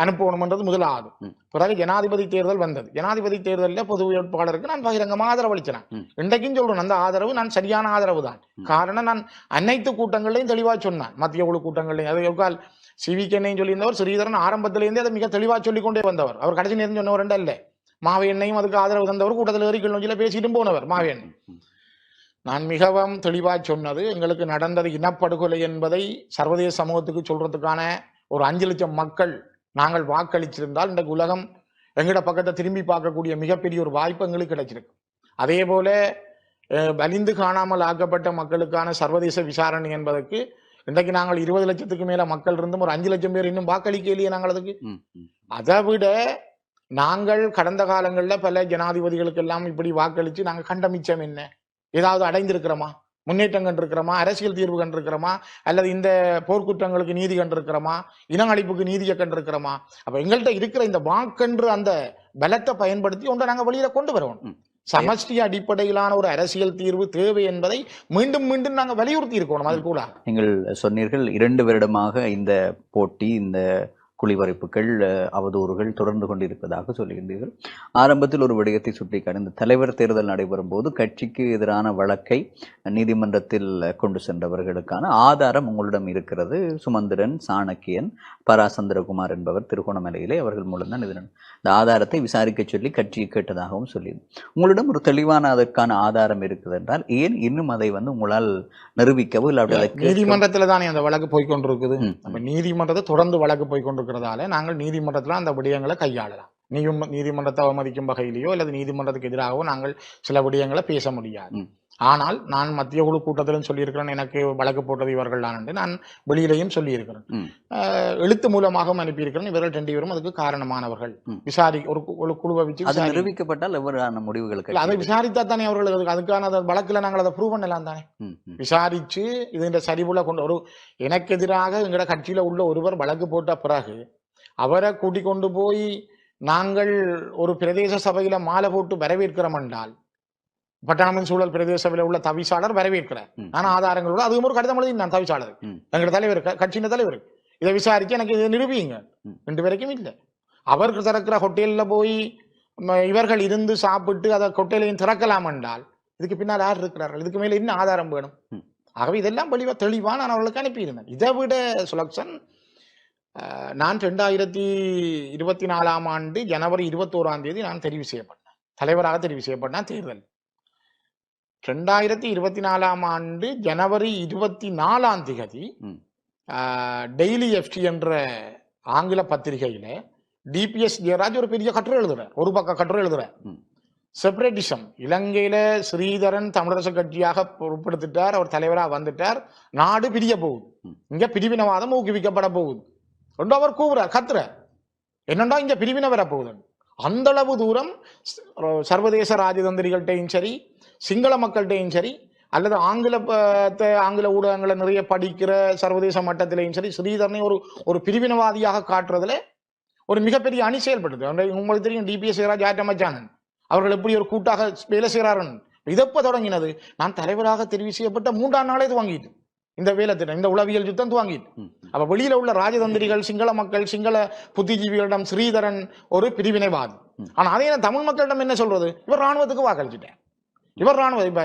அனுப்பணும்ன்றது முதலாவது. பிறகு ஜனாதிபதி தேர்தல் வந்தது. ஜனாதிபதி தேர்தலில் பொது வேட்பாளருக்கு நான் பகிரங்கமாக ஆதரவு அளிச்சேன். இன்றைக்கும் சொல்றேன், அந்த ஆதரவு நான் சரியான ஆதரவு தான். காரணம் நான் அனைத்து கூட்டங்களையும் தெளிவா சொன்னேன். மத்திய குழு கூட்டங்களையும் அது எவ்வால் சிவிகெண்ணையும் சொல்லியிருந்தவர் ஸ்ரீதரன் ஆரம்பத்திலேருந்தே அதை மிக தெளிவா சொல்லிக் கொண்டே வந்தவர். அவர் கடைசி நேரம் சொன்னவர் அல்ல. மாவையண்ணையும் அதுக்கு ஆதரவு தந்தவர், கூட்டத்தில் ஏறி கிளஞ்சில பேசிட்டு போனவர் மாவையண்ணை. நான் மிகவும் தெளிவா சொன்னது, எங்களுக்கு நடந்தது இனப்படுகொலை என்பதை சர்வதேச சமூகத்துக்கு சொல்றதுக்கான ஒரு 5 லட்சம் மக்கள் நாங்கள் வாக்களிச்சிருந்தால் இன்றைக்கு உலகம் எங்கட பக்கத்தை திரும்பி பார்க்கக்கூடிய மிகப்பெரிய ஒரு வாய்ப்பு எங்களுக்கு கிடைச்சிருக்கு. அதே போல வலிந்து காணாமல் ஆக்கப்பட்ட மக்களுக்கான சர்வதேச விசாரணை என்பதற்கு இன்றைக்கு நாங்கள் 20 லட்சத்துக்கு மேல மக்கள் இருந்தும் ஒரு 5 லட்சம் பேர் இன்னும் வாக்களிக்கலையே நாங்கள் அதுக்கு. அதை விட நாங்கள் கடந்த காலங்களில் பல ஜனாதிபதிகளுக்கு எல்லாம் இப்படி வாக்களிச்சு நாங்கள் கண்ட மிச்சம் என்ன, ஏதாவது அடைந்திருக்கிறோமா, முன்னேற்றம் கண்டிருக்கிறோமா, அரசியல் தீர்வு கண்டிருக்கிறோமா, அல்லது இந்த போர்க்குற்றங்களுக்கு நீதி கண்டிருக்கிறோமா, இன அழிப்புக்கு நீதியை கண்டிருக்கிறோமா? அப்ப எங்கள்கிட்ட இருக்கிற இந்த வாக்கென்று அந்த பலத்தை பயன்படுத்தி ஒன்றை நாங்கள் வெளியில கொண்டு வரணும். சமஷ்டி அடிப்படையிலான ஒரு அரசியல் தீர்வு தேவை என்பதை மீண்டும் மீண்டும் நாங்கள் வலியுறுத்தி இருக்கணும். அது கூட நீங்கள் சொன்னீர்கள் 2 வருடமாக இந்த போட்டி, இந்த குளிவரைப்புகள், அவதூறுகள் தொடர்ந்து கொண்டிருப்பதாக சொல்லுகின்றீர்கள். ஆரம்பத்தில் ஒரு விடயத்தை சுட்டிக்காட்டி, இந்த தலைவர் தேர்தல் நடைபெறும் போது கட்சிக்கு எதிரான வழக்கை நீதிமன்றத்தில் கொண்டு சென்றவர்களுக்கான ஆதாரம் உங்களிடம் இருக்கிறது. சுமந்திரன், சாணக்கியன், பராசந்திரகுமார் என்பவர் திருகோணமலையிலே அவர்கள் மூலம்தான் இந்த ஆதாரத்தை விசாரிக்க சொல்லி கட்சியை கேட்டதாகவும் சொல்லி, உங்களிடம் ஒரு தெளிவான அதற்கான ஆதாரம் இருக்குது என்றால் ஏன் இன்னும் அதை உங்களால் நிரூபிக்கவோ இல்லை? நீதிமன்றத்தில் தானே அந்த வழக்கு போய்கொண்டிருக்குது. நீதிமன்றத்தை தொடர்ந்து வழக்கு போய்கொண்டு நாங்கள் நீதிமன்றத்தில் அந்த விடயங்களை கையாளலாம். நீதிமன்றத்தை அவமதிக்கும் வகையிலேயோ அல்லது நீதிமன்றத்துக்கு எதிராகவோ நாங்கள் சில விடயங்களை பேச முடியாது. ஆனால் நான் மத்திய குழு கூட்டத்திலும் சொல்லியிருக்கிறேன், எனக்கு வழக்கு போட்டது இவர்கள் தான் என்று நான் வெளியிலையும் சொல்லியிருக்கிறேன். எழுத்து மூலமாகவும் அனுப்பியிருக்கிறேன். இவர்கள் 2 பேரும் அதுக்கு காரணமானவர்கள். ஒரு குழுவை வச்சு நிரூபிக்கப்பட்டால் எவரான முடிவுகளுக்கு அதை விசாரித்தா தானே அவர்களுக்கு அதுக்கான வழக்குல நாங்கள் அதை ப்ரூவ் பண்ணலாம் தானே. விசாரிச்சு இது சரிவுல கொண்டு எனக்கு எதிராக எங்களோட கட்சியில உள்ள ஒருவர் வழக்கு போட்ட பிறகு அவரை கூட்டிக் கொண்டு போய் நாங்கள் ஒரு பிரதேச சபையில மாலை போட்டு வரவேற்கிறோம் என்றால், பட்டாளமன் சூழல் பிரதேச சபையில உள்ள தவிசாளர் வரவேற்கிறார். நான் ஆதாரங்களோட அதுவும் ஒரு கடிதம் எழுதி நான் தவிசாளர் எங்களோட தலைவர், கட்சியின் தலைவர், இதை விசாரிச்சு எனக்கு இதை நிரூபியுங்க. 2 வரைக்கும் இல்லை. அவருக்கு திறக்கிற ஹோட்டல்ல போய் இவர்கள் இருந்து சாப்பிட்டு அதை ஹோட்டலையும் திறக்கலாம் என்றால் இதுக்கு பின்னால் யார் இருக்கிறார்கள்? இதுக்கு மேல இன்னும் ஆதாரம் வேணும். ஆகவே இதெல்லாம் தெளிவா நான் அவர்களுக்கு அனுப்பியிருந்தேன். இதை விட சுலக்ஷன், நான் 2024ஆம் ஆண்டு ஜனவரி 21ஆம் தேதி நான் தெரிவு செய்யப்பட்டேன், தலைவராக தெரிவு செய்யப்பட்டேன். தேர்தல் 2024ஆம் ஆண்டு ஜனவரி 24ஆம் தேதி டெய்லி எஃப்டி என்ற ஆங்கில பத்திரிகையில டிபிஎஸ் ஜெயராஜ் ஒரு பெரிய கட்டுரை எழுதுறார், ஒரு பக்க கட்டுரை எழுதுறார். செப்பரேட்டிசம், இலங்கையில ஸ்ரீதரன் தமிழரசு கட்சியாக பொறுப்படுத்திட்டார், அவர் தலைவராக வந்துட்டார், நாடு பிரிய போகுது, இங்க பிரிவினவாதம் ஊக்குவிக்கப்பட போகுது என்று அவர் கூவுறார், கத்துறார். என்னண்டா இங்க பிரிவினை வர போகுது. அந்த அளவு தூரம் சர்வதேச ராஜதந்திரிகள்கிட்டையும் சரி, சிங்கள மக்கள்கிட்டையும் சரி, அல்லது ஆங்கில ஊடகங்களை நிறைய படிக்கிற சர்வதேச மட்டத்திலையும் சரி, ஸ்ரீதரனை ஒரு பிரிவினவாதியாக காட்டுறதுல ஒரு மிகப்பெரிய அணி செயல்படுது. உங்களுக்கு தெரியும் டிபிஎஸ் ஜெயராஜ் ஆட்டமச்சானன் அவர்கள் எப்படி ஒரு கூட்டாக வேலை செய்கிறார்கள். இதப்ப தொடங்கினது நான் தலைவராக தெரிவு செய்யப்பட்ட 3ஆம் நாளே இது வாங்கிட்டு இந்த வேலை திட்டம், இந்த உளவியல் யுத்தம் துவங்கிட்டு. அப்ப வெளியில உள்ள ராஜதந்திரிகள், சிங்கள மக்கள், சிங்கள புத்திஜீவிகளிடம் ஸ்ரீதரன் ஒரு பிரிவினைவாதி. ஆனா அதே தமிழ் மக்களிடம் என்ன சொல்றது, இவர் ராணுவத்துக்கு வாக்களிச்சுட்டேன், இவர் ராணுவ இப்ப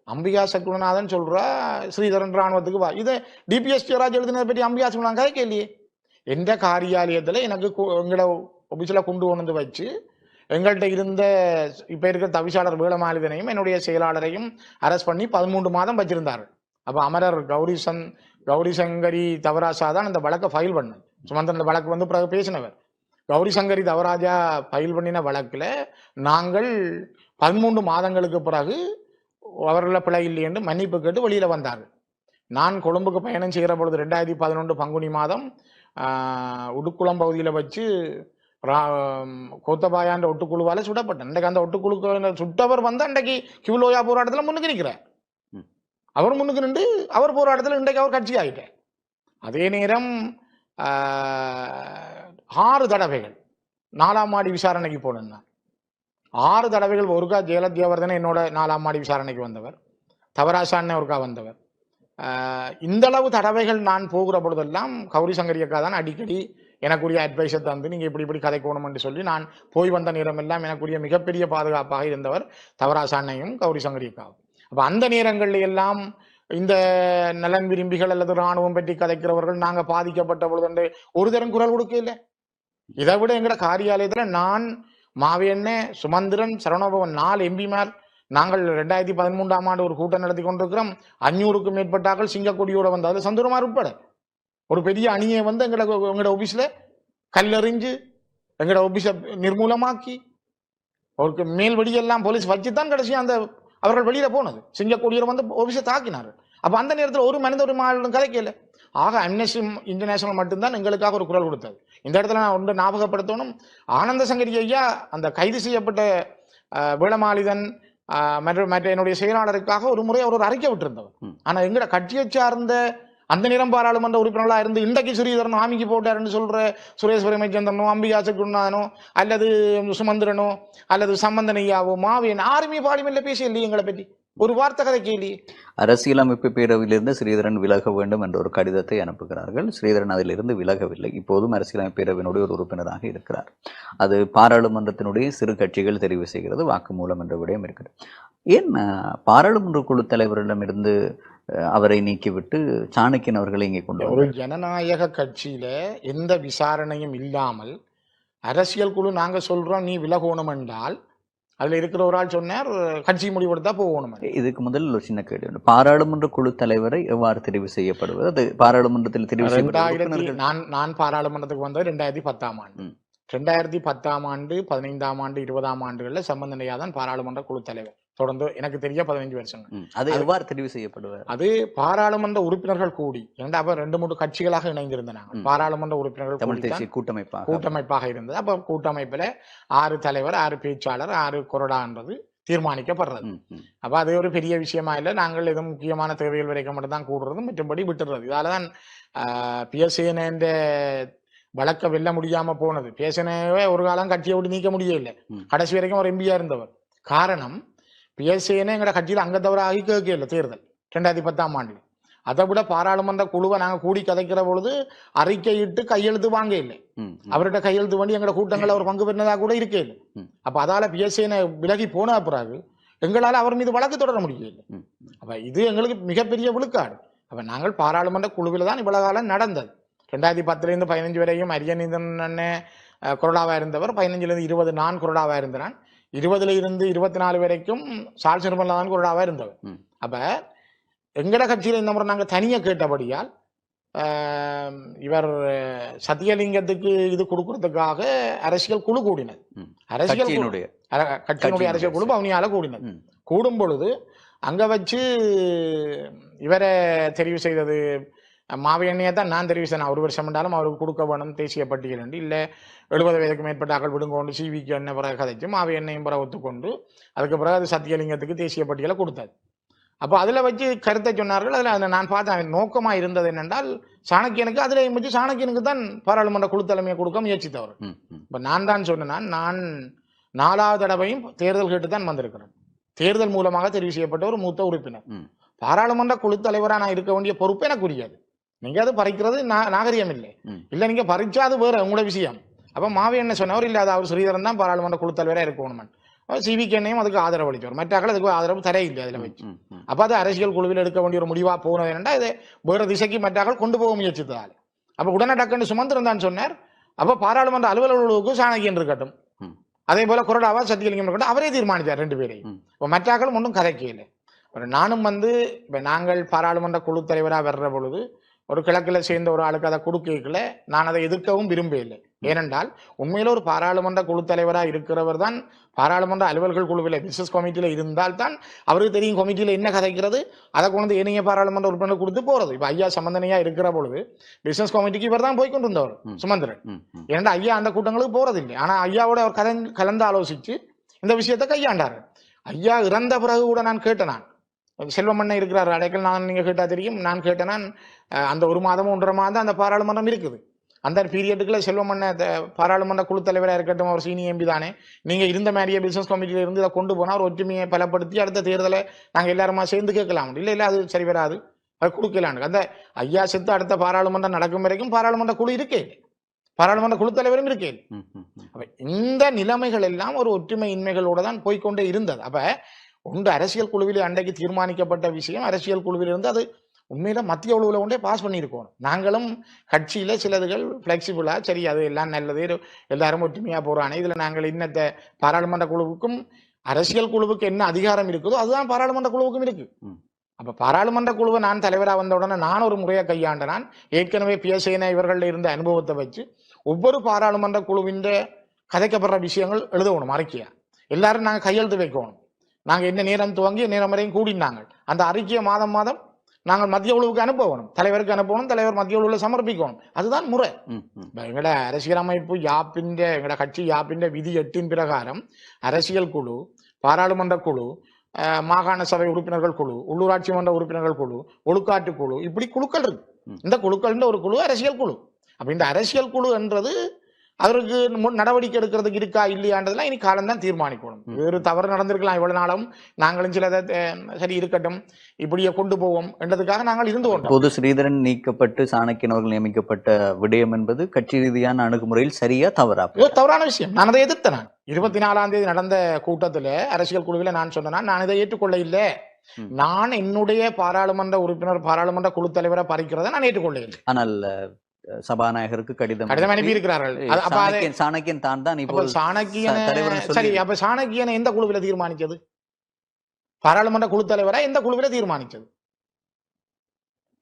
அம்பிகா சக்குலநாதன் சொல்றா ஸ்ரீதரன் ராணுவத்துக்கு வா. இதை டிபிஎஸ் ஜெயராஜ் எழுதினதை பற்றி அம்பிகா சக்குலநாதன் கதை கேள்வியே. எந்த காரியாலயத்துல எனக்கு எங்களோட ஆபீஸ்ல கொண்டு வந்து வச்சு எங்கள்கிட்ட இருந்த இப்ப இருக்கிற தவிசாளர் வேளமாலிதனையும் என்னுடைய செயலாளரையும் அரெஸ்ட் பண்ணி 13 மாதம் வச்சிருந்தார்கள். அப்ப அமரர் கௌரி சங்கரி தவராஜா தான் அந்த வழக்கை ஃபைல் பண்ண. சுமந்திரன் அந்த வழக்கு வந்து பிறகு பேசினவர். கௌரி சங்கரி தவராஜா ஃபைல் பண்ணின வழக்குல நாங்கள் 13 மாதங்களுக்கு பிறகு அவர்கள பிழை இல்லை என்று மன்னிப்பு கேட்டு வெளியில வந்தார்கள். நான் கொழும்புக்கு பயணம் செய்கிற பொழுது 2011 பங்குனி மாதம் உடுக்குளம் பகுதியில் வச்சு கோத்தபாயாண்ட ஒட்டுக்குழுவால சுடப்பட்டேன். அன்றைக்கு அந்த ஒட்டுக்குழு சுட்டவர் வந்து அன்றைக்கு கிவுலோயா போராட்டத்தில் முன்னுக்கு நிற்கிறார். அவர் முன்னுக்கு நின்று அவர் போராட்டத்தில் இன்றைக்கு அவர் கட்சி ஆகிட்டார். அதே நேரம் 6 தடவைகள் 4ஆம் மாடி விசாரணைக்கு போனேன். 6 தடவைகள். ஒருக்கா ஜெயலலிதாவர்தனை என்னோட 4ஆம் மாடி விசாரணைக்கு வந்தவர், தவராசான்னு ஒருக்கா வந்தவர். இந்த அளவு தடவைகள் நான் போகிற பொழுதெல்லாம் கௌரி சங்கரி அக்கா தான் அடிக்கடி எனக்குரிய அட்வைஸை தந்து நீங்க இப்படி கதைக்கணும் என்று சொல்லி நான் போய் வந்த நேரம் எல்லாம் எனக்குரிய மிகப்பெரிய பாதுகாப்பாக இருந்தவர் தவராசாண்ணையும் கௌரி சங்கரி அக்காவும். அப்ப அந்த நேரங்களில் எல்லாம் இந்த நலன் விரும்பிகள் அல்லது இராணுவம் பற்றி கதைக்கிறவர்கள் நாங்க பாதிக்கப்பட்ட பொழுது ஒரு தரம் குரல் கொடுக்க இல்லை. இதை விட எங்கட காரியாலயத்துல நான், மாவேண்ண, சுமந்திரன், சரவணபவன் 4 எம்பிமார் நாங்கள் 2013ஆம் ஆண்டு ஒரு கூட்டம் நடத்தி கொண்டிருக்கிறோம். 500க்கும் மேற்பட்டார்கள் சிங்கக்கொடியோட வந்து அது சந்தூரமார் உட்பட ஒரு பெரிய அணியை வந்து எங்களோட ஆபீஸ்ல கல்லெறிஞ்சு எங்களோட ஆபீஸை நிர்மூலமாக்கி அவருக்கு மேல் வெடியெல்லாம் போலீஸ் வச்சுதான் கடைசி அந்த அவர்கள் வெளியில போனது. சிங்கக்கொடியோர் வந்து ஆபீஸை தாக்கினார்கள். அப்ப அந்த நேரத்தில் ஒரு மனித உரிமையாளரும் கதைக்கல. ஆக அம்னஸ்டி இன்டர்நேஷனல் மட்டும்தான் எங்களுக்காக ஒரு குரல் கொடுத்தது. இந்த இடத்துல நான் ஒன்று ஞாபகப்படுத்தணும். ஆனந்த சங்கரி ஐயா அந்த கைது செய்யப்பட்ட வேளமாலிதன் மற்ற என்னுடைய செயலாளருக்காக ஒரு முறை அவர் ஒரு அறிக்கை விட்டிருந்தவர். ஆனா எங்கட கட்சியை சார்ந்த அந்த நேரம் பாராளுமன்ற உறுப்பினர்களா இருந்து இன்றைக்கு ஸ்ரீதரன் ஆமிக்கு போட்டாருன்னு சொல்ற சுரேஷ் பிரேமச்சந்திரனோ, அம்பிகா சக்குலநாதனோ, அல்லது சுமந்திரனோ, அல்லது சம்பந்தனையாவோ, மாவேன் யாருமே பாலிமன்ல பேச இல்லையே எங்களை பற்றி ஒரு வார்த்தை கதை கேள்வி. அரசியலமைப்பு பேரவையிலிருந்து ஸ்ரீதரன் விலக வேண்டும் என்ற ஒரு கடிதத்தை அனுப்புகிறார்கள். ஸ்ரீதரன் அதிலிருந்து விலகவில்லை. இப்போதும் அரசியலமைப்பு பேரவையினுடைய ஒரு உறுப்பினராக இருக்கிறார். அது பாராளுமன்றத்தினுடைய சிறு கட்சிகள் தெரிவு செய்கிறது, வாக்குமூலம் என்ற விடயம் இருக்கிறது. ஏன் பாராளுமன்ற குழு தலைவரிடமிருந்து அவரை நீக்கிவிட்டு சாணக்கியன் அவர்களை இங்கே கொண்டு ஒரு ஜனநாயக கட்சியில எந்த விசாரணையும் இல்லாமல் அரசியல் குழு நாங்க சொல்றோம் நீ விலகணும் என்றால் அதுல இருக்கிற ஒரு ஆள் சொன்னார் கட்சி முடிவெடுத்தா போகணும். இதுக்கு முதல் ஒரு சின்ன கேள்வி, பாராளுமன்ற குழு தலைவரை எவ்வாறு தெரிவு செய்யப்படுவது? அது பாராளுமன்றத்தில் தெரிவு செய்யப்படுவது. நான் பாராளுமன்றத்துக்கு வந்தது 2010ஆம் ஆண்டு. 2010ஆம் ஆண்டு, 15ஆம் ஆண்டு, 20ஆம் ஆண்டுகள்ல சம்பந்தனையா தான் பாராளுமன்ற குழு தலைவர். தொடர்ந்து எனக்கு தெரிய 15 வருஷங்கள். அது எவ்வாறு தெரிவு செய்யப்படுவார்? அது பாராளுமன்ற உறுப்பினர்கள் கூடி, அப்ப 2-3 கட்சிகளாக இணைந்திருந்தாங்க. பாராளுமன்ற உறுப்பினர்கள் தமிழ் தேசிய கூட்டமைப்பாக இருந்தது. அப்ப கூட்டமைப்புல 6 தலைவர், 6 பேச்சாளர், 6 கொறடான்றது தீர்மானிக்கப்படுறது. அப்ப அது ஒரு பெரிய விஷயமா இல்லை. நாங்கள் எதுவும் முக்கியமான தேவைகள் வரைக்கும் மட்டும் தான் கூடுறது, மற்றபடி விட்டுறது. இதாலதான் பிஎஸ்ஏன வழக்க வெல்ல முடியாம போனது. பிஎஸ்ஏனவே ஒரு காலம் கட்சியை விட்டு நீக்க முடியல, கடைசி வரைக்கும் ஒரு எம்பியா இருந்தவர். காரணம் பிஎஸ்ஏனே எங்கட கட்சியில் அங்கத்தவராகி கேட்கல தேர்தல் 2010ஆம் ஆண்டு. அதை விட பாராளுமன்ற குழுவை நாங்கள் கூடி கதைக்கிற பொழுது அறிக்கையிட்டு கையெழுத்து வாங்க இல்லை. அவர்கிட்ட கையெழுத்து பண்ணி எங்களோட கூட்டங்கள் அவர் பங்கு பெற்றதாக கூட இருக்கே இல்லை. அப்ப அதால பிஎஸ்ஏனை விலகி போன பிறகு எங்களால் அவர் மீது வழக்கு தொடர முடியல. அப்ப இது எங்களுக்கு மிகப்பெரிய விழுக்காடு. அப்ப நாங்கள் பாராளுமன்ற குழுவில் தான் இவ்வளவு காலம் நடந்தது. 2010 15 வரையும் அரியநீதன் கொறடாவா இருந்தவர். 15 20 நான் கொறடாவா இருந்தான். 20 24 வரைக்கும் சால் சிறுமலாதான் கொறடாவா இருந்தவர். அப்ப எங்கட கட்சியில இந்த முறை நாங்க தனியா கேட்டபடியால் இவர் சத்தியலிங்கத்துக்கு இது கொடுக்கறதுக்காக அரசியல் குழு கூடினது. கட்சியினுடைய அரசியல் குழு அவனியால கூடினது. கூடும் பொழுது அங்க வச்சு இவரை தெரிவு செய்தது மாவையண்ணையை தான் நான் தெரிவு செய்யணும். 1 வருஷம் என்றாலும் அவருக்கு கொடுக்க வேணும் தேசிய பட்டியல் என்று இல்லை 70 வயதுக்கு மேற்பட்ட ஆக்கள் விடுங்கொண்டு சிவிக்கு எண்ணெய் பிறகு கதைச்சு மாவையண்ணையும் பிறகு ஒத்துக்கொண்டு அதுக்கு பிறகு அது சத்தியலிங்கத்துக்கு தேசிய பட்டியலை கொடுத்தாது. அப்போ அதில் வச்சு கருத்தை சொன்னார்கள். அதில் நான் பார்த்தேன் நோக்கமா இருந்தது என்னென்றால் சாணக்கியனுக்கு அதில் வச்சு சாணக்கியனுக்கு தான் பாராளுமன்ற குழு தலைமையை கொடுக்க முயற்சித்தவர். இப்போ நான் தான் சொன்னேன், நான் 4வது தடவையும் தேர்தல் கேட்டு தான் வந்திருக்கிறேன். தேர்தல் மூலமாக தெரிவு செய்யப்பட்ட ஒரு மூத்த உறுப்பினர். பாராளுமன்ற குழு தலைவராக நான் இருக்க வேண்டிய பொறுப்பு எனக்கு உரியது. நீங்க அது பறிக்கிறது நாகரிகம் இல்லை. இல்ல நீங்க பறிச்சா அது வேற உங்களோட விஷயம். அப்ப மாவி என்ன சொன்னவர் இல்ல, அது அவர் ஸ்ரீதரன் தான் பாராளுமன்ற குழு தலைவராக இருக்கணும். சிவிகேனையும் அதுக்கு ஆதரவு அளிச்சவர், மற்றாக்கள் அதுக்கு ஆதரவு தரையில்லை அதுல வச்சு. அப்ப அது அரசியல் குழுவில் எடுக்க வேண்டிய ஒரு முடிவா போனது என்னன்னா, இதை வேற திசைக்கு மற்றாக்கள் கொண்டு போக முயற்சித்ததால் அப்ப உடனடக்கன்னு சுமந்திரன் தான் சொன்னார். அப்ப பாராளுமன்ற அலுவலர்களுக்கு சாணக்கியன் இருக்கட்டும், அதே போல குரடாவா சத்தியலிங்கம் இருக்கட்டும், அவரே தீர்மானித்தார் 2 பேரையும். இப்ப மற்றாக்கள் ஒன்றும் கதைக்கல. நானும் இப்ப நாங்கள் பாராளுமன்ற குழு தலைவராக வர்ற பொழுது ஒரு கிழக்கில் சேர்ந்த ஒரு ஆளுக்கு அதை கொடுக்கல, நான் அதை எதிர்க்கவும் விரும்பவில்லை. ஏனென்றால் உண்மையில ஒரு பாராளுமன்ற குழு தலைவராக இருக்கிறவர் தான் பாராளுமன்ற அலுவல்கள் குழுவில் பிசினஸ் கமிட்டியில இருந்தால் தான் அவருக்கு தெரியும் கமிட்டியில என்ன கதைக்கிறது, அதை கொண்டு ஏனைய பாராளுமன்ற உறுப்பினர் கொடுத்து போறது. இப்ப ஐயா சம்பந்தனையா இருக்கிற பொழுது பிசினஸ் கமிட்டிக்கு இவர் தான் போய்கொண்டு இருந்தவர் சுமந்திரன். ஏன்னா ஐயா அந்த கூட்டங்களுக்கு போறதில்லை. ஆனா ஐயாவோட அவர் கலந்து ஆலோசிச்சு இந்த விஷயத்தை கையாண்டாரு. ஐயா இறந்த பிறகு கூட நான் கேட்டேன், செல்வமண்ண இருக்கிறார் அடைக்கல், நான் நீங்க கேட்டா தெரியும், நான் கேட்டேன் அந்த 1 மாதமும் 1.5 மாதம் அந்த பாராளுமன்றம் இருக்குது. அந்த பீரியட்டுக்குள்ள செல்வமண்ண பாராளுமன்ற குழு தலைவராக இருக்கட்டும், அவர் சீனியர் எம்பி தானே, நீங்க இருந்த மாதிரியே பிசினஸ் கமிட்டியில இருந்து இதை கொண்டு போனா ஒரு ஒற்றுமையை பலப்படுத்தி அடுத்த தேர்தலை நாங்க எல்லாருமா சேர்ந்து கேட்கலாம். இல்ல அது சரி வராது, அது கொடுக்கலான்னு அந்த ஐயா செத்து அடுத்த பாராளுமன்றம் நடக்கும் வரைக்கும் பாராளுமன்ற குழு இருக்கே, பாராளுமன்ற குழு தலைவரும் இருக்கே. அப்ப இந்த நிலைமைகள் எல்லாம் ஒரு ஒற்றுமை இன்மைகளோட தான் போய்கொண்டே இருந்தது. அப்ப ஒன்று அரசியல் குழுவில் அன்றைக்கு தீர்மானிக்கப்பட்ட விஷயம் அரசியல் குழுவில் இருந்து அது உண்மையில மத்திய குழுவில் கொண்டே பாஸ் பண்ணியிருக்கோம். நாங்களும் கட்சியில சிலதுகள் பிளெக்சிபிளா சரி அது எல்லாம் நல்லது, எல்லாரும் ஒற்றுமையா போறானே, இதுல நாங்கள் இன்னத்த பாராளுமன்ற குழுவுக்கும் அரசியல் குழுவுக்கு என்ன அதிகாரம் இருக்குதோ அதுதான் பாராளுமன்ற குழுவுக்கும் இருக்கு. அப்ப பாராளுமன்ற குழுவை நான் தலைவராக வந்த உடனே நான் ஒரு முறையை கையாண்ட, நான் ஏற்கனவே பிஎஸ்ஐன இவர்கள் இருந்த அனுபவத்தை வச்சு ஒவ்வொரு பாராளுமன்ற குழுவின் கதைக்கப்படுற விஷயங்கள் எழுதணும், அறிக்கையா எல்லாரும் நாங்கள் கையெழுத்து வைக்கணும். நாங்கள் என்ன நேரம் துவங்கி நேரம் வரையும் கூடினாங்க அந்த அறிக்கையை மாதம் மாதம் நாங்கள் மத்திய குழுவுக்கு அனுப்பணும், தலைவருக்கு அனுப்பணும், தலைவர் மத்திய குழுவில் சமர்ப்பிக்கணும். அதுதான் முறை. எங்கட அரசியல் அமைப்பு எங்கட கட்சி யாப்பின் விதி 8 பிரகாரம் அரசியல் குழு, பாராளுமன்ற குழு, மாகாண சபை உறுப்பினர்கள் குழு, உள்ளூராட்சி மன்ற உறுப்பினர்கள் குழு, ஒழுக்காட்டு குழு, இப்படி குழுக்கள் இருக்கு. இந்த குழுக்கள் ஒரு குழு அரசியல் குழு. அப்ப இந்த அரசியல் குழு என்றது அதற்கு நடவடிக்கை எடுக்கிறதுக்கு இருக்கா இல்லையான்றதுலாம் இனி காலம் தான் தீர்மானிக்கணும். வேறு தவறு நடந்திருக்கலாம், இவ்வளவு நாளும் நாங்களும் சிலதை சரி இருக்கட்டும் இப்படியே கொண்டு போவோம் என்றதுக்காக நாங்கள் இருந்து கொண்டோம். பொது ஸ்ரீதரன் நீக்கப்பட்டு சாணக்கியன் அவர்கள் நியமிக்கப்பட்ட விடயம் என்பது கட்சி ரீதியான அணுகுமுறையில் சரியா தவறா? தவறான விஷயம். நான் அதை எதிர்த்தேன். நான் 24ஆம் தேதி நடந்த கூட்டத்துல அரசியல் குழுவில் நான் சொன்னேன், நான் இதை ஏற்றுக்கொள்ள இல்லை. நான் என்னுடைய பாராளுமன்ற உறுப்பினர் பாராளுமன்ற குழு தலைவரை பறிக்கிறத நான் ஏற்றுக்கொள்ள இல்லை. ஆனால் சபாநாயகருக்கு கடிதம் அனுப்பி இருக்கிறார்கள். சாணக்கியன் தான் தான் இப்போ சாணக்கியன் சரி, அப்ப சாணக்கியனை எந்த குழுவில தீர்மானிச்சது? பாராளுமன்ற குழு தலைவரா எந்த குழுவில தீர்மானிச்சது?